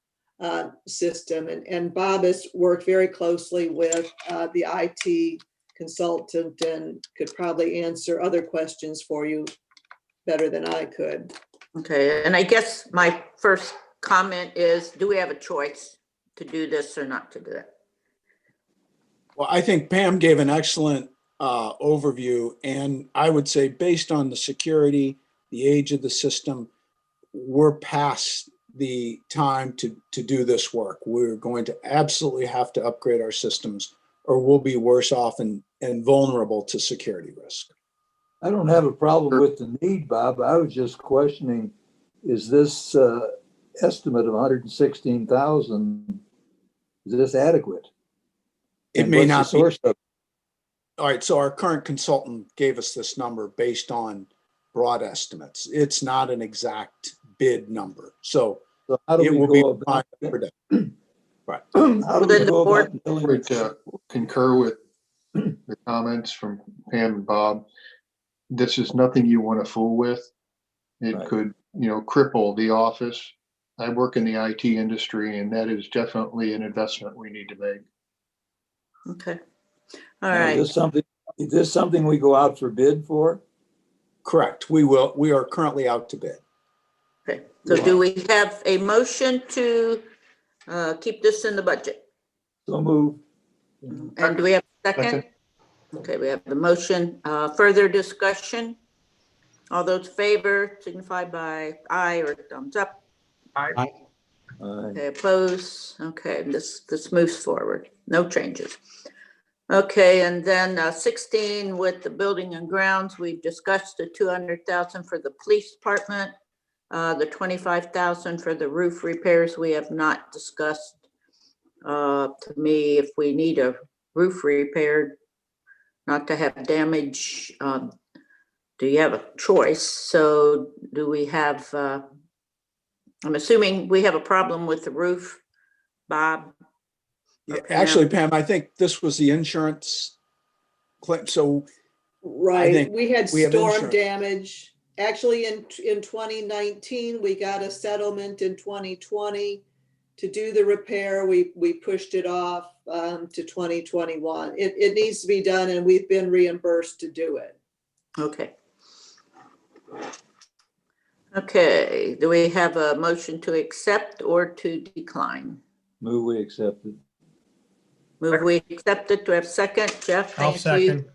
system. And Bob has worked very closely with the IT consultant and could probably answer other questions for you better than I could. Okay, and I guess my first comment is, do we have a choice to do this or not to do it? Well, I think Pam gave an excellent overview, and I would say based on the security, the age of the system, we're past the time to do this work. We're going to absolutely have to upgrade our systems, or we'll be worse off and vulnerable to security risk. I don't have a problem with the need, Bob. I was just questioning, is this estimate of 116,000, is this adequate? It And may what's the not be. source of it? All right, so our current consultant gave us this number based on broad estimates. It's not an exact bid number. So So how do it we will be go about fine. it? Right. How do we Then the go about board- billing? Would concur with the comments from Pam and Bob. This is nothing you want to fool with. It Right. could, cripple the office. I work in the IT industry, and that is definitely an investment we need to make. Okay. All Now, right. is this something we go out for bid for? Correct. We are currently out to bid. Okay. So do we have a motion to keep this in the budget? So move. And do we have a second? Okay, we have the motion. Further discussion? All those in favor signify by aye or thumbs up. Okay, oppose. Okay, this moves forward. No changes. Okay, and then 16 with the building and grounds, we've discussed the 200,000 for the police department. The 25,000 for the roof repairs we have not discussed. To me, if we need a roof repaired, not to have damage, do you have a choice? So do we have, I'm assuming we have a problem with the roof, Bob? Yeah, Okay, actually, now- Pam, I think this was the insurance claim. So Right, think we had we have storm insurance. damage. Actually, in 2019, we got a settlement in 2020 to do the repair. We pushed it off to 2021. It needs to be done, and we've been reimbursed to do it. Okay. Okay, do we have a motion to accept or to decline? Move we accept it. Move we accept it. Do we have a second? Jeff, I'll thank you. second.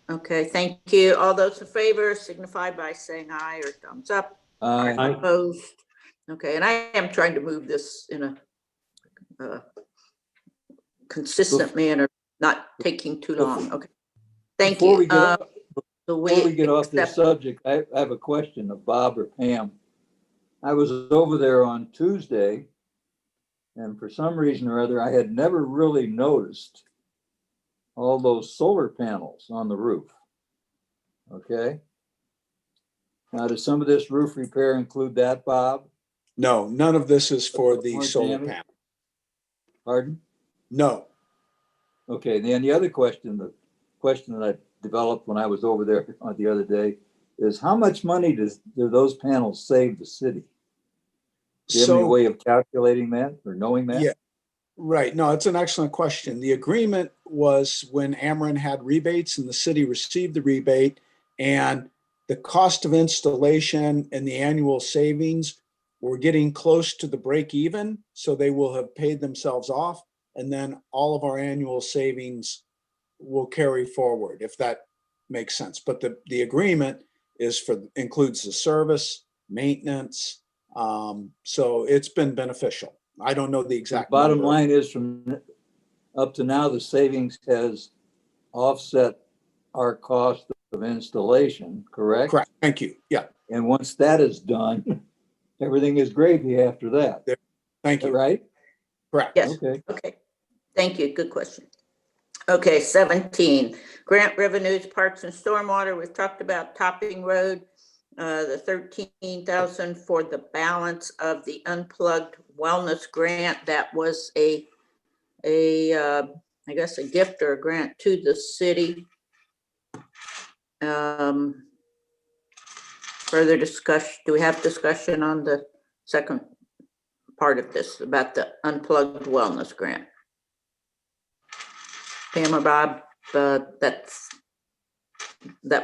Okay, thank you. All those in favor signify by saying aye or thumbs up. Aye. Opposed? Okay, and I am trying to move this in a consistent manner, not taking too long. Okay. Thank Before we you. get off- So Before we get off this accept- subject, I have a question of Bob or Pam. I was over there on Tuesday, and for some reason or other, I had never really noticed all those solar panels on the roof. Okay? Now, does some of this roof repair include that, Bob? No, none of this is for the More solar damage? panel. Pardon? No. Okay, then the other question, the question that I developed when I was over there the other day is how much money do those panels save the city? Do you have any So, way of calculating that or knowing that? yeah, right. No, it's an excellent question. The agreement was when Ameren had rebates and the city received the rebate, and the cost of installation and the annual savings were getting close to the break even. So they will have paid themselves off, and then all of our annual savings will carry forward, if that makes sense. But the agreement includes the service, maintenance. So it's been beneficial. I don't know the exact Bottom number. line is from up to now, the savings has offset our cost of installation, correct? Correct. Thank you. Yeah. And once that is done, everything is gravy after that. Thank you. Right? Correct. Yes, Okay. okay. Thank you, good question. Okay, 17, grant revenues, parks and stormwater. We've talked about Topping Road, the 13,000 for the balance of the unplugged wellness grant. That was I guess a gift or a grant to the city. Further discussion, do we have discussion on the second part of this about the unplugged wellness grant? Pam or Bob, that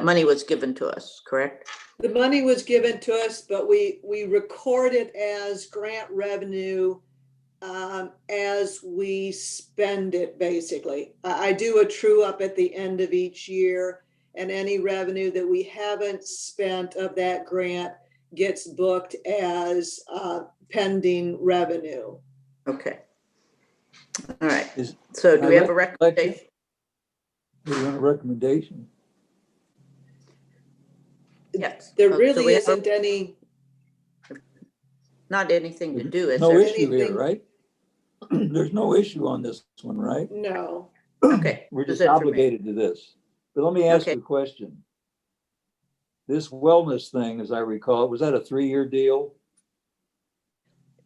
money was given to us, correct? The money was given to us, but we record it as grant revenue as we spend it, basically. I do a true up at the end of each year, and any revenue that we haven't spent of that grant gets booked as pending revenue. Okay. All right. Is- So do we have a recommendation? Do you want a recommendation? Yes. There So really we have isn't any, not anything to do, is No there? issue here, anything- right? There's no issue on this one, right? no. Okay. We're this just information. obligated to this. But let me ask Okay. you a question. This wellness thing, as I recall, was that a 3-year deal?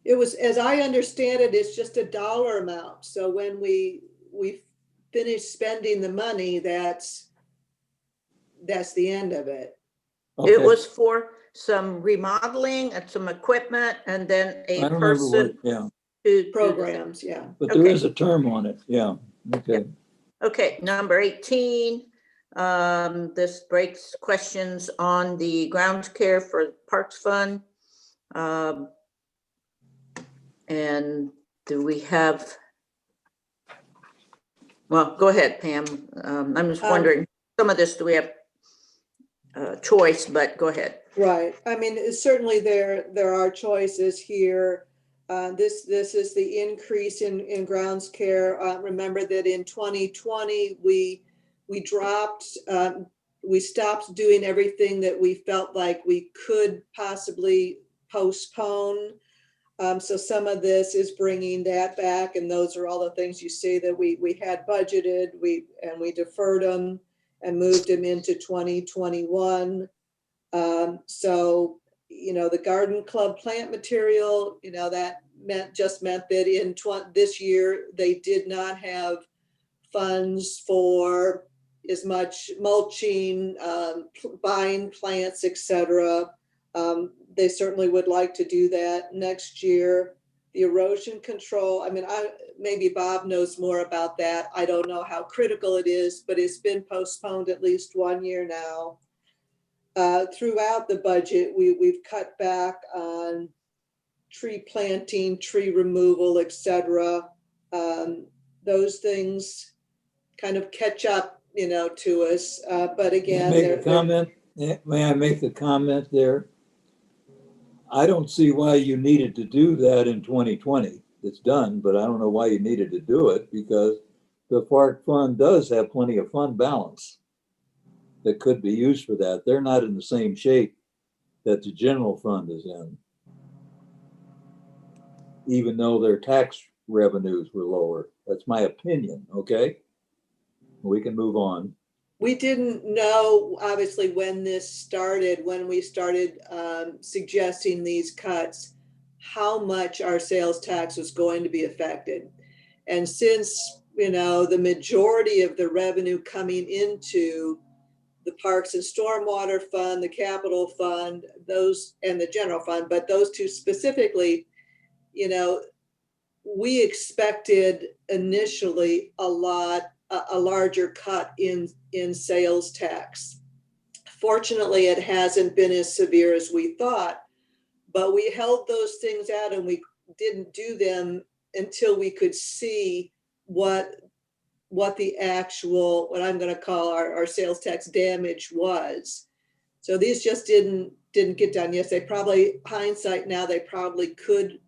It was, as I understand it, it's just a dollar amount. So when we finish spending the money, that's the end of it. Okay. It was for some remodeling and some equipment and then I a don't remember what, person yeah, to do the thing. Programs, yeah. but there Okay. is a term on it, yeah, okay. Okay, number 18. This breaks questions on the grounds care for Parks Fund. And do we have? Well, go ahead, Pam. I'm just wondering, some of this, do we have choice, but go ahead. Right. I mean, certainly there are choices here. This is the increase in grounds care. Remember that in 2020, we dropped, we stopped doing everything that we felt like we could possibly postpone. So some of this is bringing that back, and those are all the things you see that we had budgeted, we deferred them and moved them into 2021. So, the garden club plant material, that meant that in this year, they did not have funds for as much mulching, buying plants, etc. They certainly would like to do that next year. The erosion control, I mean, maybe Bob knows more about that. I don't know how critical it is, but it's been postponed at least 1 year now. Throughout the budget, we've cut back on tree planting, tree removal, etc. Those things kind of catch up, to us. But again, May I make the comment there? I don't see why you needed to do that in 2020. It's done, but I don't know why you needed to do it, because the park fund does have plenty of fund balance that could be used for that. They're not in the same shape that the general fund is in, even though their tax revenues were lower. That's my opinion, okay? We can move on. We didn't know, obviously, when we started suggesting these cuts, how much our sales tax was going to be affected. And since, the majority of the revenue coming into the Parks and Stormwater Fund, the Capital Fund, those, and the General Fund, but those two specifically, we expected initially a larger cut in sales tax. Fortunately, it hasn't been as severe as we thought, but we held those things out and we didn't do them until we could see what the actual, what I'm going to call our sales tax damage was. So these just didn't get done. Yes, they probably, hindsight now, they probably could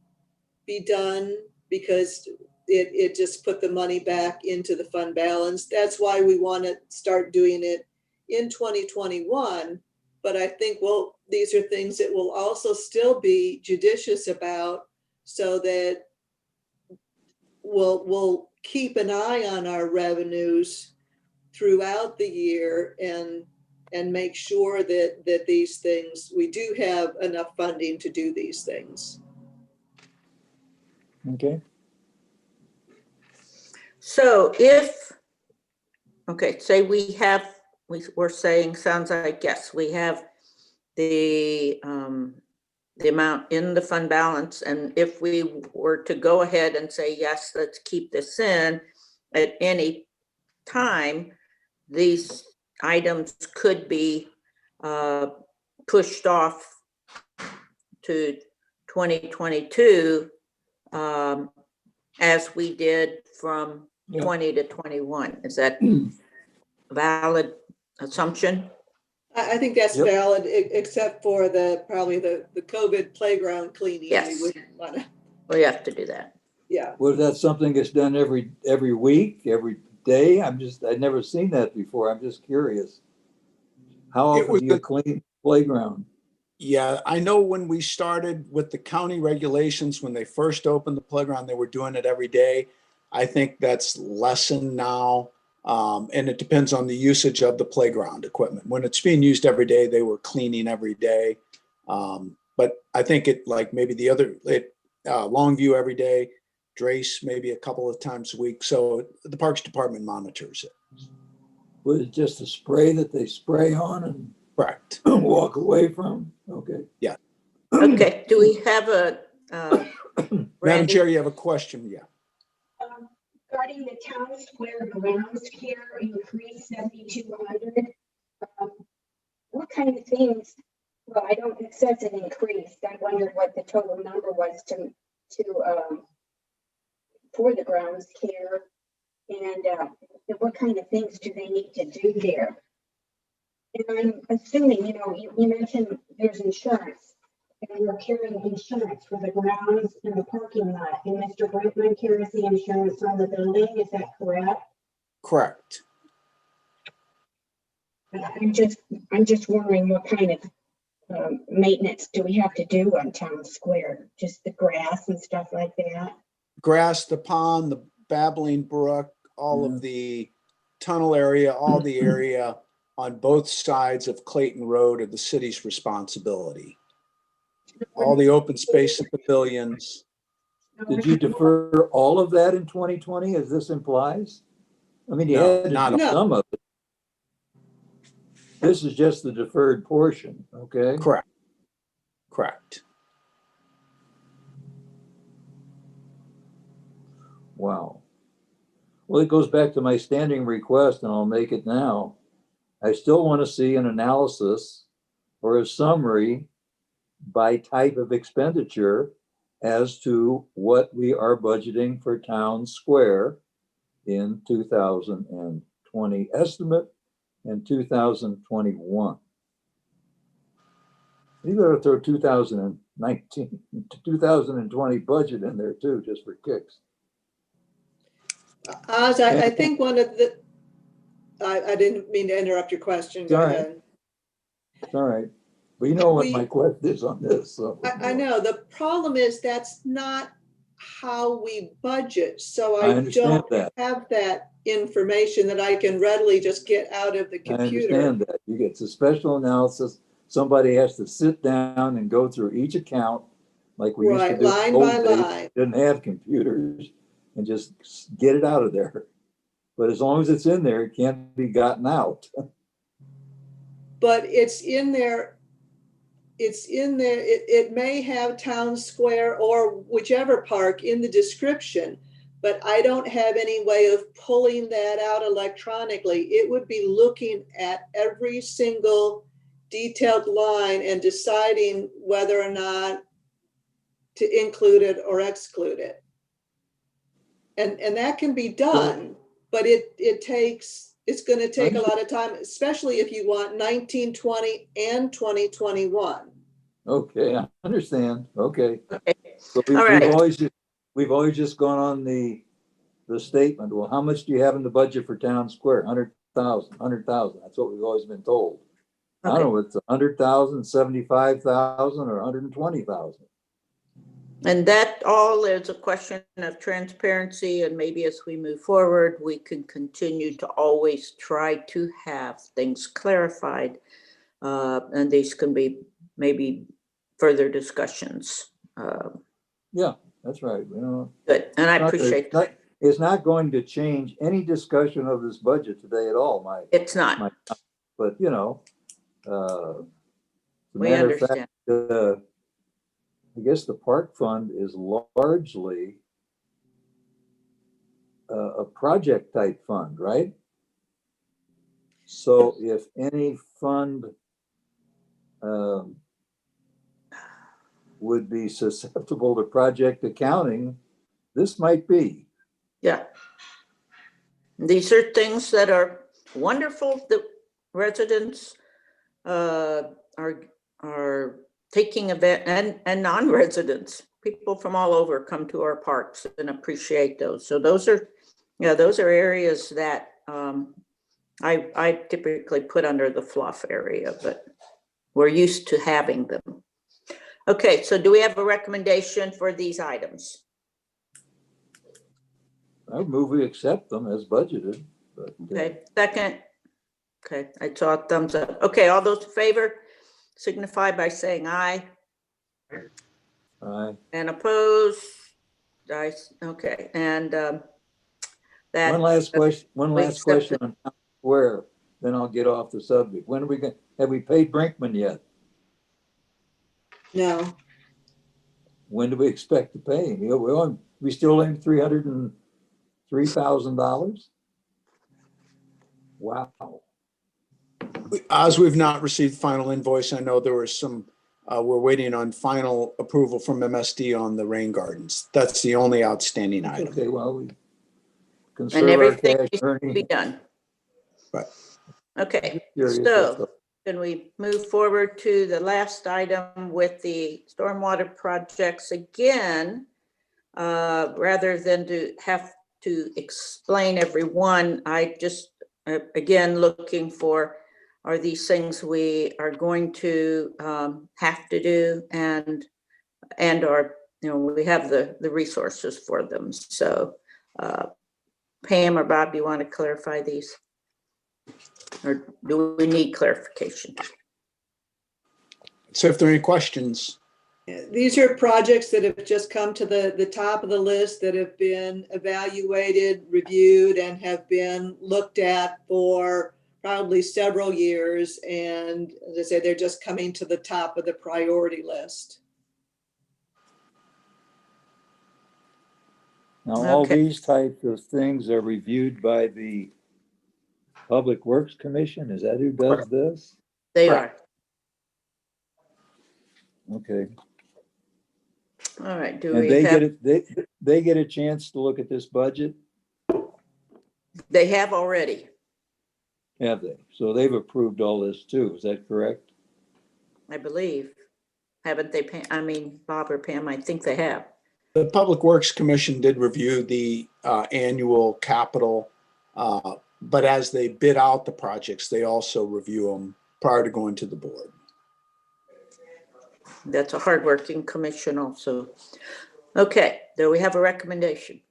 be done because it just put the money back into the fund balance. That's why we want to start doing it in 2021. But I think, well, these are things that we'll also still be judicious about, so that we'll keep an eye on our revenues throughout the year and make sure that these things, we do have enough funding to do these things. Okay. So say we're saying, sounds like, yes, we have the amount in the fund balance. And if we were to go ahead and say, yes, let's keep this in at any time, these items could be pushed off to 2022, as we did from 20 to 21. Is that a valid assumption? I think that's valid, except for probably the COVID playground cleaning. Yes. We wouldn't want to. We have to do that. Yeah. Was that something that's done every week, every day? I'd never seen that before. I'm just curious. How often do you clean playground? Yeah, I know when we started with the county regulations, when they first opened the playground, they were doing it every day. I think that's lessened now. And it depends on the usage of the playground equipment. When it's being used every day, they were cleaning every day. But I think it, like maybe Longview every day, Drace maybe a couple of times a week. So the Parks Department monitors it. Was it just a spray that they spray on and Correct. walk away from? Okay. Okay, do we have a, Madam Randy? Chair, you have a question? Yeah. Regarding the town square grounds care increase 7,200, what kind of things? Well, I don't, it says an increase. I wondered what the total number was to for the grounds care, and what kind of things do they need to do there? And I'm assuming, you mentioned there's insurance, and we're carrying insurance for the grounds and the parking lot, and Mr. Brinkman carries the insurance on the building, is that correct? Correct. I'm just wondering what kind of maintenance do we have to do on Town Square? Just the grass and stuff like that? Grass, the pond, the babbling brook, all of the tunnel area, all the area on both sides of Clayton Road are the city's responsibility. All the open space and pavilions. Did you defer all of that in 2020, as this implies? I mean, you No, had to not do all. some of it. This is just the deferred portion, okay? Correct. Correct. Wow. Well, it goes back to my standing request, and I'll make it now. I still want to see an analysis or a summary by type of expenditure as to what we are budgeting for Town Square in 2020 estimate and 2021. You better throw 2019 to 2020 budget in there too, just for kicks. Oz, I think one of the, I didn't mean to interrupt your question. Go All right. ahead. It's all right. But you know what my question is on this. So. I know. The problem is that's not how we budget. So I I understand don't that. have that information that I can readily just get out of the I computer. understand that. You get a special analysis. Somebody has to sit down and go through each account like we used to Right, do. line in the by old days. line. Didn't have computers and just get it out of there. But as long as it's in there, it can't be gotten out. But it's in there. It's in there. It may have Town Square or whichever park in the description, but I don't have any way of pulling that out electronically. It would be looking at every single detailed line and deciding whether or not to include it or exclude it. And that can be done, but it's going to take a lot of time, especially if you want 1920 and 2021. Okay, I understand. Okay. Okay. So All right. we've always just gone on the statement. Well, how much do you have in the budget for Town Square? 100,000. That's what we've always been told. I don't know if it's 100,000, 75,000, or 120,000. And that all is a question of transparency, and maybe as we move forward, we can continue to always try to have things clarified. And these can be maybe further discussions. Yeah, that's right. Good, and I appreciate that. It's not going to change any discussion of this budget today at all, It's not. But We understand. I guess the park fund is largely a project type fund, right? So if any fund would be susceptible to project accounting, this might be. Yeah. These are things that are wonderful. The residents are taking event and non-residents, people from all over come to our parks and appreciate those. So those are areas that I typically put under the fluff area, but we're used to having them. Okay, so do we have a recommendation for these items? I move we accept them as budgeted. But, Okay, second. Okay, I saw a thumbs up. Okay, all those in favor signify by saying aye. Aye. And opposed? Okay, and that. One last question, we accept on Town Square, then I'll get off the subject. When are we going, have we paid Brinkman yet? No, When do we expect to pay him? We still owe him $303,000? Wow. As we've not received final invoice, I know there was some, we're waiting on final approval from MSD on the rain gardens. That's the only outstanding item. Okay, well, we And conserve our everything cash, needs to be Ernie. done. Right. Okay, Curious, that's so all. can we move forward to the last item with the stormwater projects again? Rather than to have to explain every one, I just, again, looking for, are these things we are going to have to do and are, we have the resources for them. So Pam or Bob, you want to clarify these? Or do we need clarification? So if there are any questions, these are projects that have just come to the top of the list that have been evaluated, reviewed, and have been looked at for probably several years. And as I say, they're just coming to the top of the priority list. Now, all Okay. these types of things are reviewed by the Public Works Commission? Is that who does this? They Correct. are. Okay. All right, do And we they have, get it, they get a chance to look at this budget, they have already. have they? So they've approved all this too, is that correct? I believe. Haven't they, I mean, Bob or Pam, I think they have. the Public Works Commission did review the annual capital, but as they bid out the projects, they also review them prior to going to the board. That's a hardworking commission also. Okay, do we have a recommendation?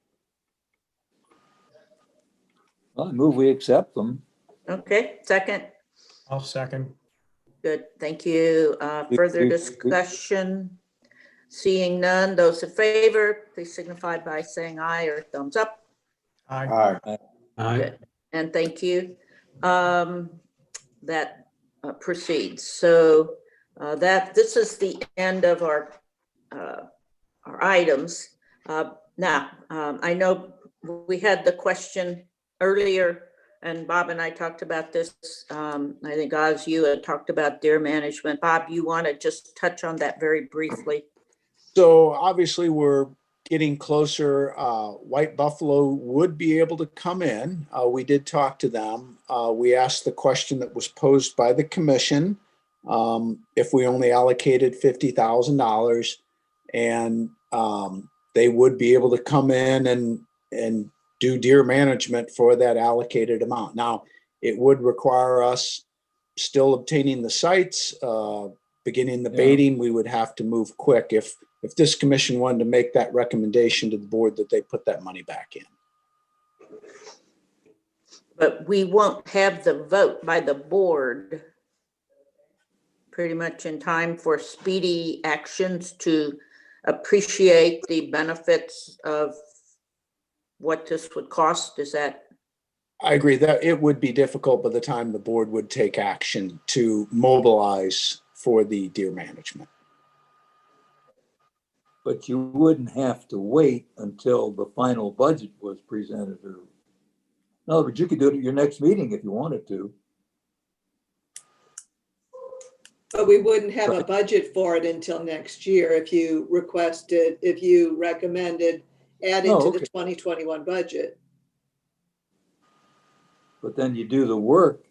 Well, I move we accept them. Okay, second. I'll second. Good, thank you. Further discussion? Seeing none, those in favor, please signify by saying aye or thumbs up. Aye. Aye. Good. And thank you. That proceeds. So this is the end of our items. Now, I know we had the question earlier, and Bob and I talked about this. I think Oz, you had talked about deer management. Bob, you want to just touch on that very briefly? So obviously we're getting closer. White Buffalo would be able to come in. We did talk to them. We asked the question that was posed by the commission. If we only allocated $50,000 and they would be able to come in and do deer management for that allocated amount. Now, it would require us still obtaining the sites, beginning the baiting. We would have to move quick if this commission wanted to make that recommendation to the board that they put that money back in. But we won't have the vote by the board pretty much in time for speedy actions to appreciate the benefits of what this would cost. Is that? I agree that it would be difficult by the time the board would take action to mobilize for the deer management. But you wouldn't have to wait until the final budget was presented, or, in other words, you could do it at your next meeting if you wanted to. But we wouldn't have a budget for it until next year if you recommended adding to the 2021 budget. But then you do the work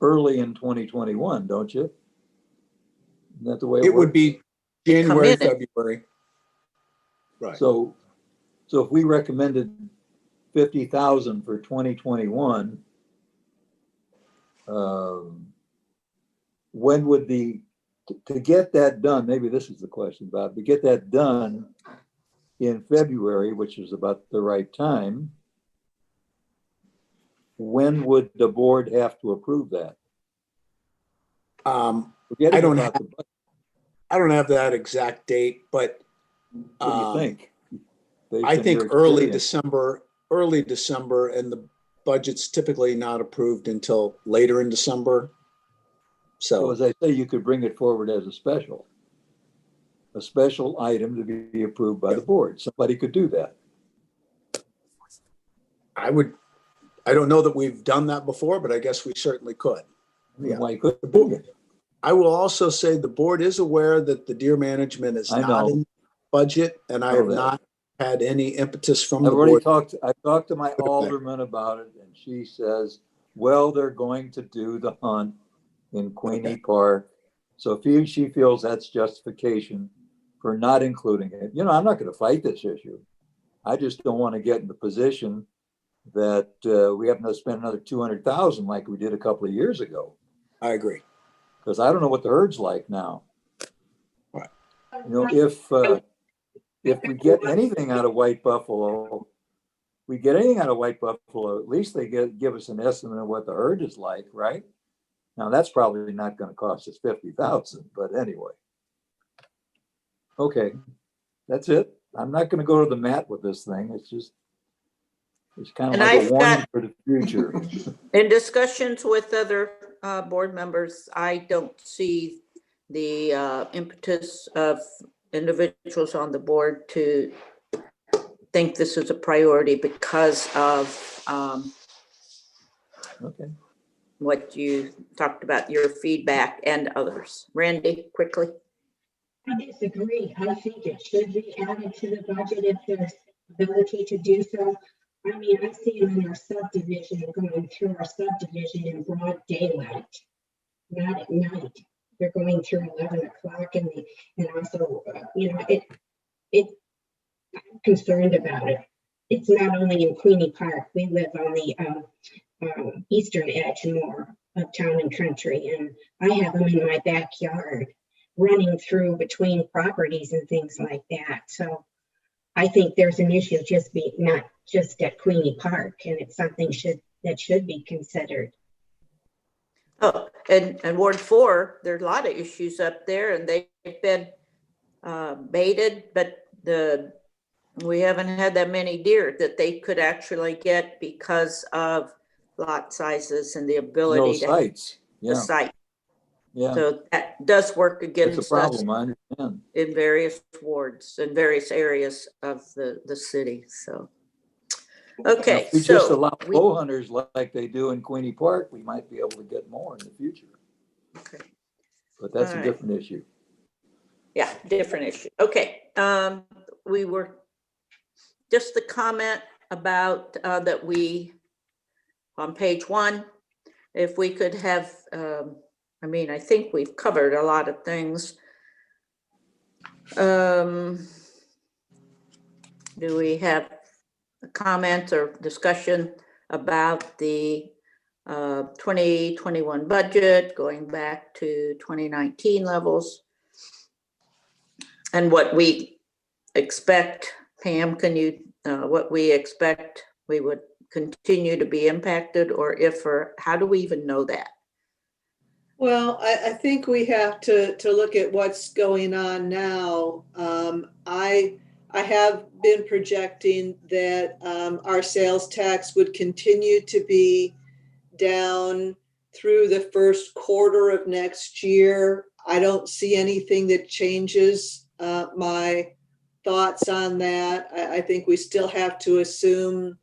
early in 2021, don't you? Isn't that the way It it would works? be January, February. Right. So if we recommended 50,000 for 2021, when would to get that done, maybe this is the question, Bob, to get that done in February, which is about the right time, when would the board have to approve that? I don't have that exact date, but What do you think? Based I on think your early experience? December, and the budget's typically not approved until later in December. So as So I say, you could bring it forward as a special item to be approved by the board. Somebody could do that. I don't know that we've done that before, but I guess we certainly could. Yeah. Why couldn't you? I will also say the board is aware that the deer management is I not know. in budget, and I Know have that. not had any impetus from I've the already board. I've talked to my alderman about it, and she says, well, they're going to do the hunt in Queenie Okay. Park. So she feels that's justification for not including it. You know, I'm not going to fight this issue. I just don't want to get in the position that we have to spend another 200,000 like we did a couple of years ago. I agree. Because I don't know what the herd's like now. Right. You know, if we get anything out of White Buffalo, at least they give us an estimate of what the herd is like, right? Now that's probably not going to cost us 50,000, but anyway. Okay, that's it. I'm not going to go to the mat with this thing. It's kind of And like I've a warning got- for the future. In discussions with other board members, I don't see the impetus of individuals on the board to think this is a priority because of Okay. what you talked about, your feedback and others. Randy, quickly. I disagree. I think it should be added to the budget if there's ability to do so. I mean, I see them in our subdivision, going through our subdivision in broad daylight, not at night. They're going through 11 o'clock and also, you know, I'm concerned about it. It's not only in Queenie Park. We live on the eastern edge more of town and country, and I have them in my backyard running through between properties and things like that. So I think there's an issue not just at Queenie Park, and it's something that should be considered. Oh, and Ward 4, there are a lot of issues up there, and they've been baited, but we haven't had that many deer that they could actually get because of lot sizes and the No ability to sites. the Yeah. site. Yeah. So that does work It's against a us problem. I understand. in various wards and various areas of the city. So, okay, If we just so allow bow hunters like they do in Queenie Park, we might be able to get more in the future. okay. But that's All a right. different issue. Yeah, different issue. Okay, we were just the comment about that we on page 1, if we could have, I mean, I think we've covered a lot of things. Do we have a comment or discussion about the 2021 budget going back to 2019 levels? And what we expect, Pam, can you, what we expect we would continue to be impacted, or how do we even know that? Well, I think we have to look at what's going on now. I have been projecting that our sales tax would continue to be down through the first quarter of next year. I don't see anything that changes my thoughts on that. I think we still have to assume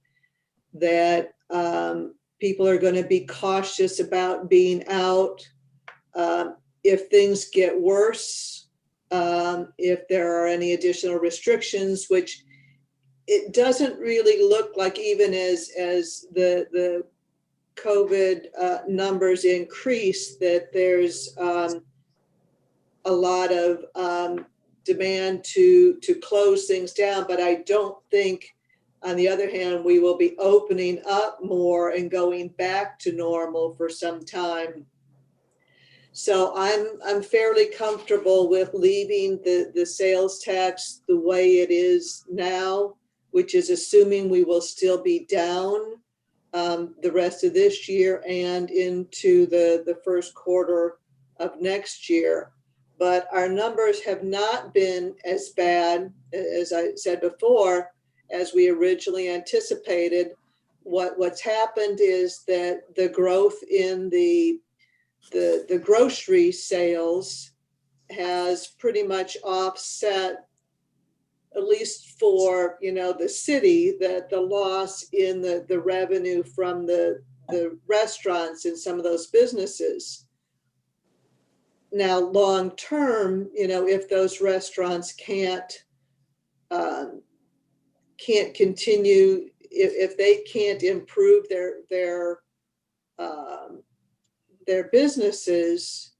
that people are going to be cautious about being out. If things get worse, if there are any additional restrictions, which it doesn't really look like, even as the COVID numbers increase, that there's a lot of demand to close things down. But I don't think, on the other hand, we will be opening up more and going back to normal for some time. So I'm fairly comfortable with leaving the sales tax the way it is now, which is assuming we will still be down the rest of this year and into the first quarter of next year. but our numbers have not been as bad, as I said before, as we originally anticipated. What's happened is that the growth in the grocery sales has pretty much offset, at least for, the city, that the loss in the revenue from the restaurants and some of those businesses. Now, long term, if those restaurants can't continue, if they can't improve their businesses,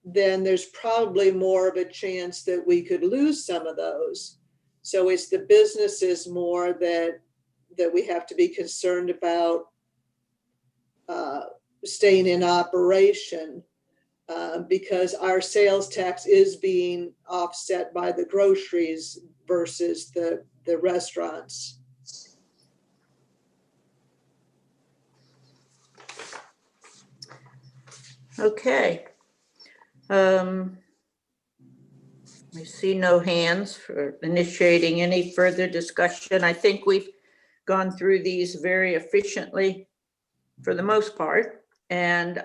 then there's probably more of a chance that we could lose some of those. So it's the businesses more that we have to be concerned about staying in operation, because our sales tax is being offset by the groceries versus the restaurants. Okay. I see no hands for initiating any further discussion. I think we've gone through these very efficiently for the most part. And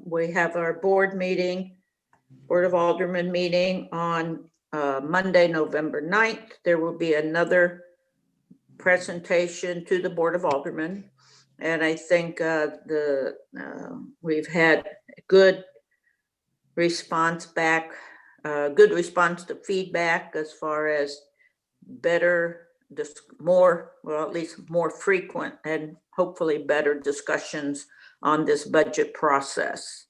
we have our Board of Aldermen meeting on Monday, November 9th. There will be another presentation to the Board of Aldermen. And I think we've had good response back, good response to feedback as far as better, at least more frequent and hopefully better discussions on this budget process.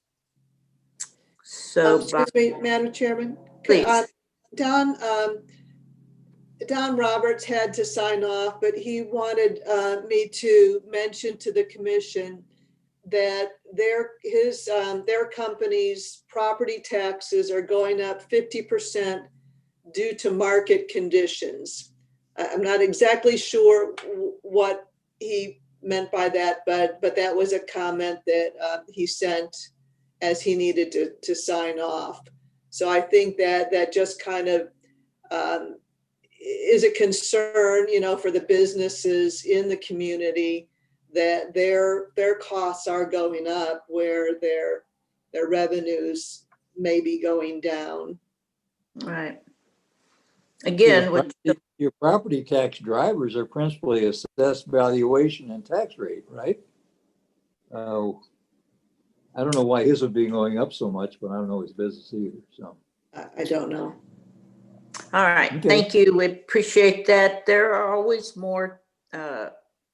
So, Excuse me, Madam Chairman. please. Don Roberts had to sign off, but he wanted me to mention to the commission that their company's property taxes are going up 50% due to market conditions. I'm not exactly sure what he meant by that, but that was a comment that he sent as he needed to sign off. So I think that just kind of is a concern, for the businesses in the community, that their costs are going up where their revenues may be going down. Right. Again, Your property tax drivers are principally assessed valuation and tax rate, right? I don't know why his would be going up so much, but I don't know his business either, so. I don't know. all right, Okay. thank you. We appreciate that. There are always more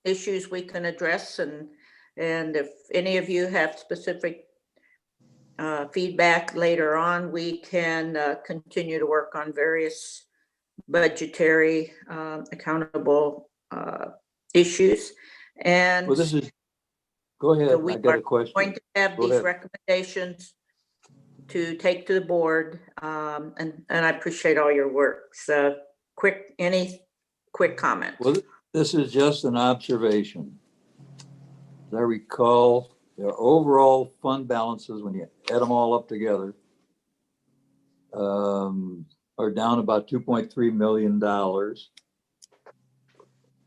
issues we can address, and if any of you have specific feedback later on, we can continue to work on various budgetary accountable issues. And Well, go ahead, so we I got a are question. going to have Go these ahead. recommendations to take to the board, and I appreciate all your work. So any quick comments? Well, this is just an observation. As I recall, their overall fund balances, when you add them all up together, are down about $2.3 million,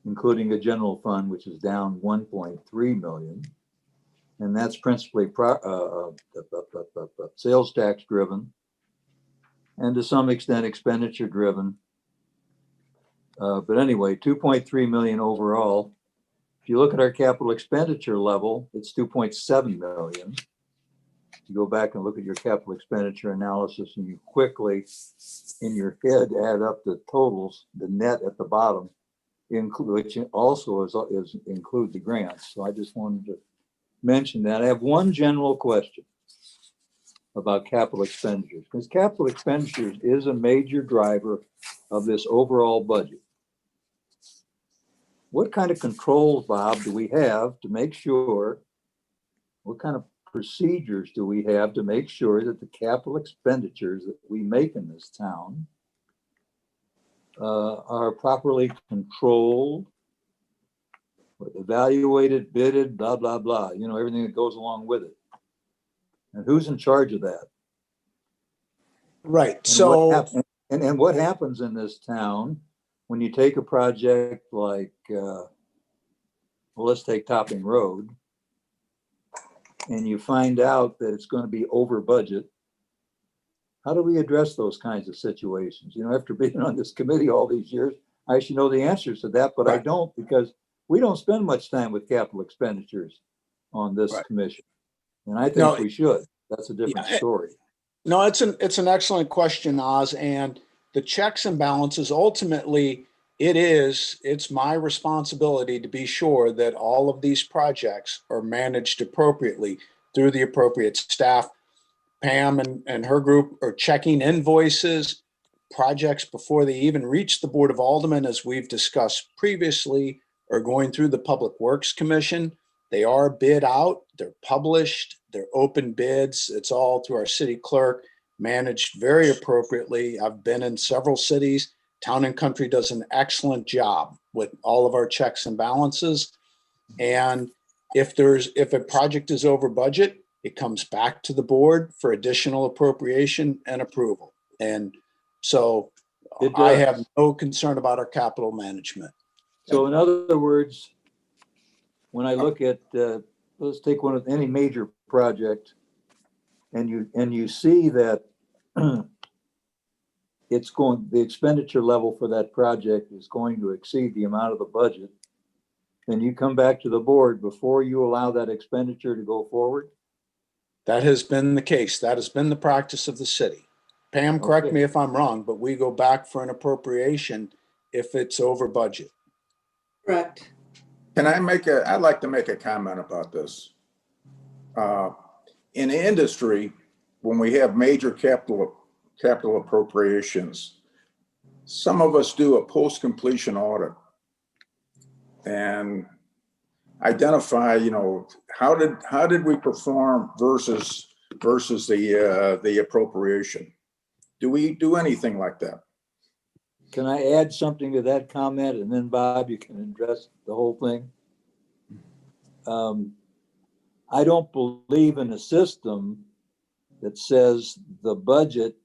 including a general fund, which is down $1.3 million. And that's principally sales tax driven and to some extent expenditure driven. But anyway, 2.3 million overall. If you look at our capital expenditure level, it's 2.7 million. You go back and look at your capital expenditure analysis and you quickly in your head add up the totals, the net at the bottom, which also include the grants. So I just wanted to mention that. I have one general question about capital expenditures, because capital expenditures is a major driver of this overall budget. What kind of controls, Bob, do we have to make sure, what kind of procedures do we have to make sure that the capital expenditures that we make in this town are properly controlled, evaluated, bidded, blah, blah, blah, everything that goes along with it? And who's in charge of that? Right, And so. and what happens in this town when you take a project like, well, let's take Topping Road, and you find out that it's going to be over budget? How do we address those kinds of situations? You know, after being on this committee all these years, I should know the answers to that, but I Right. don't, because we don't spend much time with capital expenditures on this Right. commission. And I No, think we should. That's a different Yeah, story. No, it's an excellent question, Oz, and the checks and balances, ultimately, it's my responsibility to be sure that all of these projects are managed appropriately through the appropriate staff. Pam and her group are checking invoices, projects before they even reach the Board of Aldermen, as we've discussed previously, are going through the Public Works Commission. They are bid out, they're published, they're open bids. It's all through our city clerk, managed very appropriately. I've been in several cities. Town and Country does an excellent job with all of our checks and balances. And if a project is over budget, it comes back to the board for additional appropriation and approval. And so It I does. have no concern about our capital management. So in other words, when I look at, let's take any major project, and you see that the expenditure level for that project is going to exceed the amount of the budget, then you come back to the board before you allow that expenditure to go forward? That has been the case. That has been the practice of the city. Pam, correct Okay. me if I'm wrong, but we go back for an appropriation if it's over budget. Correct. I'd like to make a comment about this. In the industry, when we have major capital appropriations, some of us do a post-completion audit and identify, how did we perform versus the appropriation? Do we do anything like that? Can I add something to that comment, and then Bob, you can address the whole thing? I don't believe in a system that says the budget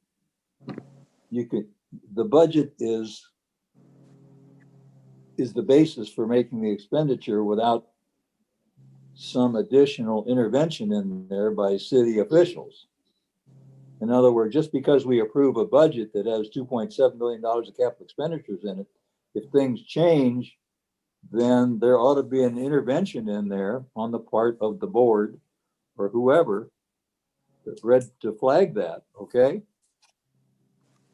is the basis for making the expenditure without some additional intervention in there by city officials. In other words, just because we approve a budget that has $2.7 million of capital expenditures in it, if things change, then there ought to be an intervention in there on the part of the board or whoever that's ready to flag that, okay?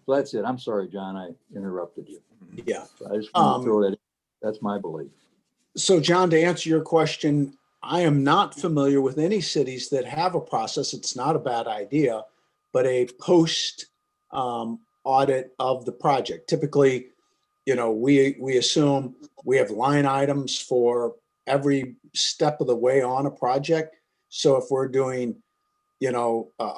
So that's it. I'm sorry, John, I interrupted you. Yeah. So I just want to throw that in. That's my belief. So John, to answer your question, I am not familiar with any cities that have a process. It's not a bad idea, but a post audit of the project. Typically, we assume we have line items for every step of the way on a project. So if we're doing, a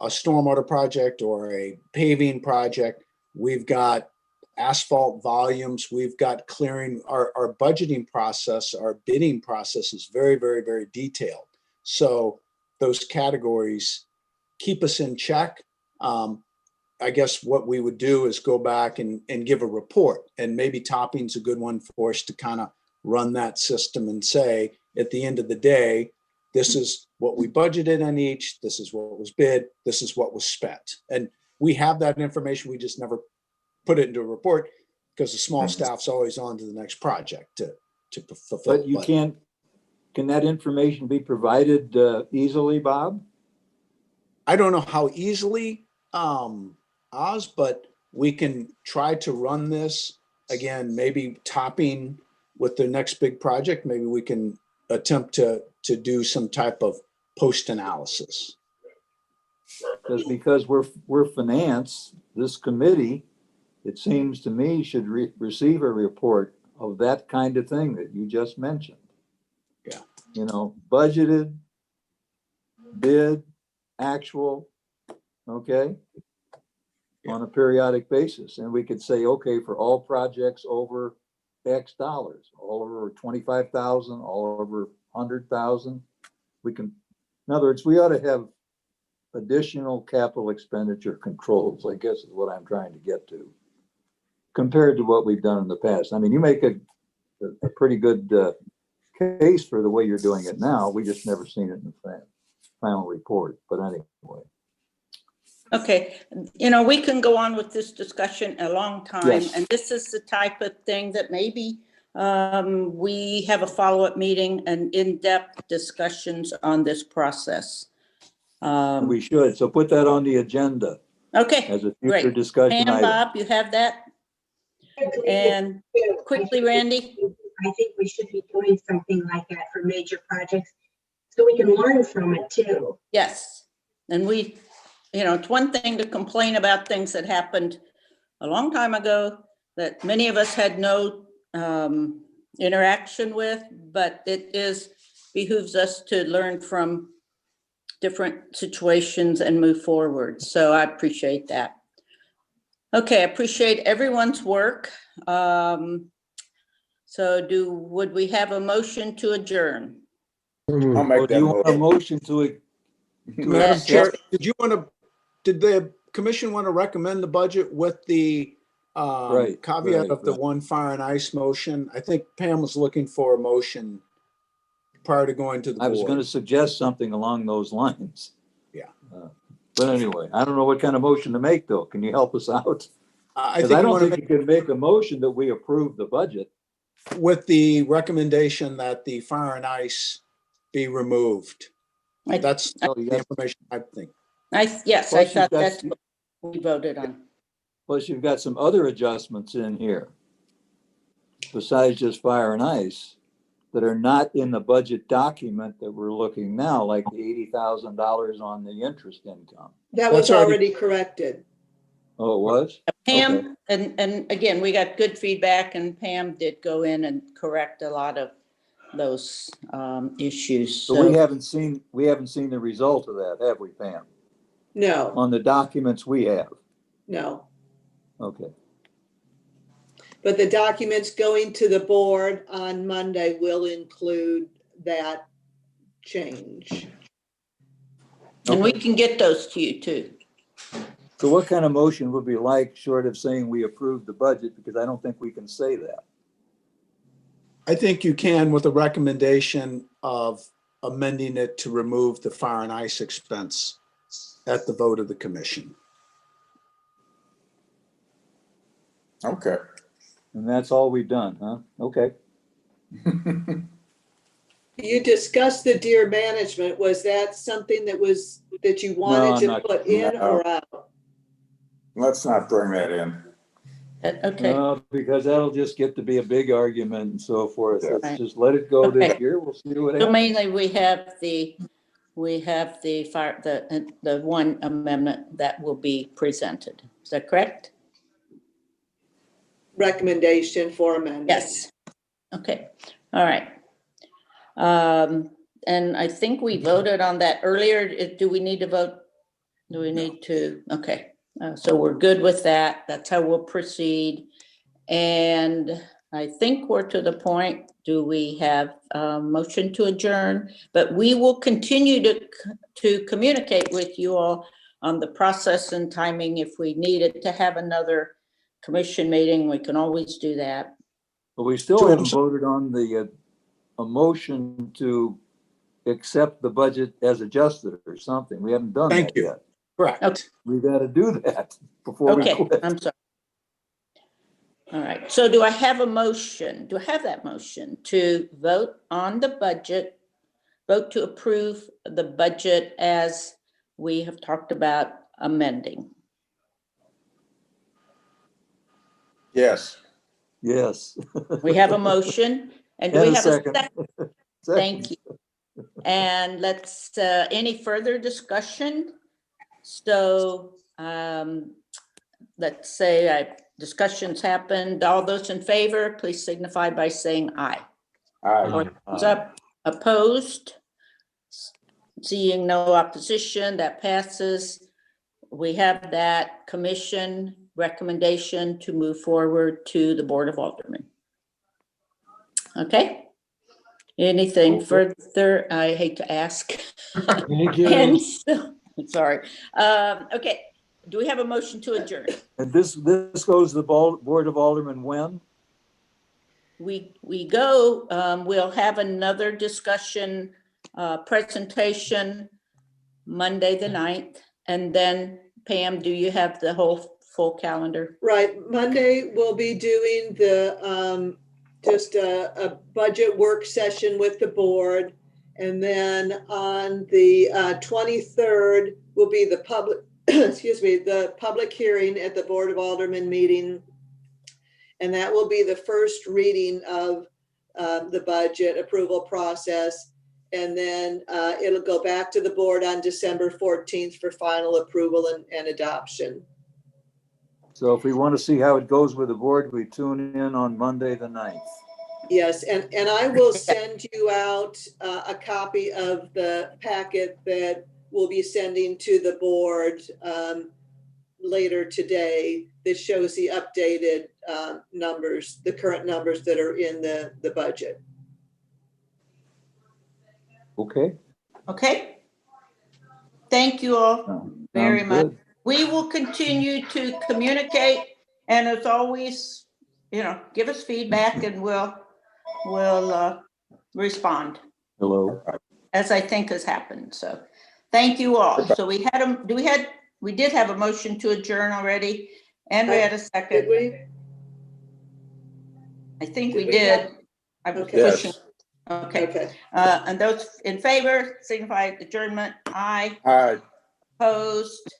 stormwater project or a paving project, we've got asphalt volumes, we've got clearing, our budgeting process, our bidding process is very, very, very detailed. So those categories keep us in check. I guess what we would do is go back and give a report, and maybe Topping's a good one for us to kind of run that system and say, at the end of the day, this is what we budgeted on each, this is what was bid, this is what was spent. And we have that information, we just never put it into a report because the small staff's always on to the next project to fulfill. But can that information be provided easily, Bob? I don't know how easily, Oz, but we can try to run this again, maybe Topping with the next big project. Maybe we can attempt to do some type of post analysis. Because we're finance, this committee, it seems to me, should receive a report of that kind of thing that you just mentioned. Yeah. Budgeted, bid, actual, okay, on a periodic basis. And we could say, okay, for all projects over X dollars, all over 25,000, all over 100,000, we can, in other words, we ought to have additional capital expenditure controls, I guess is what I'm trying to get to, compared to what we've done in the past. I mean, you make a pretty good case for the way you're doing it now. We just never seen it in the final report. But anyway. Okay, you know, we can go on with this discussion a long time, Yes. and this is the type of thing that maybe we have a follow-up meeting and in-depth discussions on this process. We should. So put that on the agenda Okay, as a great. future discussion Pam, item. Bob, you have that? And quickly, Randy? I think we should be doing something like that for major projects, so we can learn from it too. Yes, and we, you know, it's one thing to complain about things that happened a long time ago that many of us had no interaction with, but it behooves us to learn from different situations and move forward. So I appreciate that. Okay, I appreciate everyone's work. So would we have a motion to adjourn? I'll Hmm. Or make do that you want a motion. motion to Madam Yes. Chair, did the commission want to recommend the budget with the Right, caveat of the right. one fire and ice motion? I think Pam was looking for a motion prior to going to the I was going to board. suggest something along those lines. Yeah. But anyway, I don't know what kind of motion to make though. Can you help us out? I Because think I you don't want to think you can make a motion that we approve the budget. make with the recommendation that the fire and ice be removed. That's Oh, you the got- information I think. Yes, I Plus you've thought got- that's what we voted on. Plus you've got some other adjustments in here besides just fire and ice that are not in the budget document that we're looking now, like the $80,000 on the interest income. That was That's already- already corrected. Oh, it was? Okay. Pam, and again, we got good feedback, and Pam did go in and correct a lot of those issues. So we haven't seen the result of that, have we, Pam? No, On the documents we have? no. Okay. But the documents going to the board on Monday will include that change. And we can get those to you too. So what kind of motion would we like, short of saying we approve the budget? Because I don't think we can say that. I think you can with a recommendation of amending it to remove the fire and ice expense at the vote of the commission. Okay. And that's all we've done, huh? Okay. You discussed the deer management. Was that something that you wanted I'm to not- put in or out? Let's not bring that in. Okay, Because that'll just get to be a big argument and so forth. Yeah. Let's just let it go this Okay. year. We'll see what so happens. mainly we have the fire, the one amendment that will be presented. Is that correct? Recommendation for amendment. Yes. Okay, all right. And I think we voted on that earlier. Do we need to vote? Do we need to? Okay, so we're good with that. That's how we'll proceed. And I think we're to the point, do we have a motion to adjourn? But we will continue to communicate with you all on the process and timing. If we needed to have another commission meeting, we can always do that. But we still Sure. haven't voted on a motion to accept the budget as adjusted or something. We haven't done Thank that you. yet. Correct. Okay. We got to do that before we Okay, quit. I'm sorry. All right, so do I have a motion? Do I have that motion to vote on the budget, vote to approve the budget as we have talked about amending? Yes. Yes. We have a motion, and do we And a have a second. second? Thank you. And let's, any further discussion? So, let's say discussions happened. All those in favor, please signify by saying aye. Aye. Thumbs up, opposed? Seeing no opposition, that passes. We have that commission recommendation to move forward to the Board of Aldermen. Okay? Anything further? I hate to ask. Thank you. And so Sorry. Okay, do we have a motion to adjourn? And this goes to the Board of Aldermen when? We go, we'll have another discussion, presentation Monday the 9th. And then Pam, do you have the whole full calendar? Right, Monday we'll be doing the, just a budget work session with the board. And then on the 23rd will be the public, excuse me, the public hearing at the Board of Aldermen meeting. And that will be the first reading of the budget approval process. And then it'll go back to the board on December 14th for final approval and adoption. So if we want to see how it goes with the board, we tune in on Monday, the 9th. Yes, and I will send you out a copy of the packet that we'll be sending to the board later today that shows the updated numbers, the current numbers that are in the budget. Okay. Okay. Thank you all very Sounds much. good. We will continue to communicate, and as always, give us feedback and we'll respond Hello. as I think has happened. So thank you all. So we did have a motion to adjourn already, and we had a Did second. we? I think we Did we did. have- I was Okay. pushing. Okay. Okay. And those in favor signify adjournment. Aye. All right. Opposed.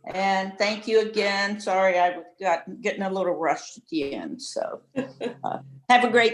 And thank you again. Sorry, I got getting a little rushed at the end. So have a great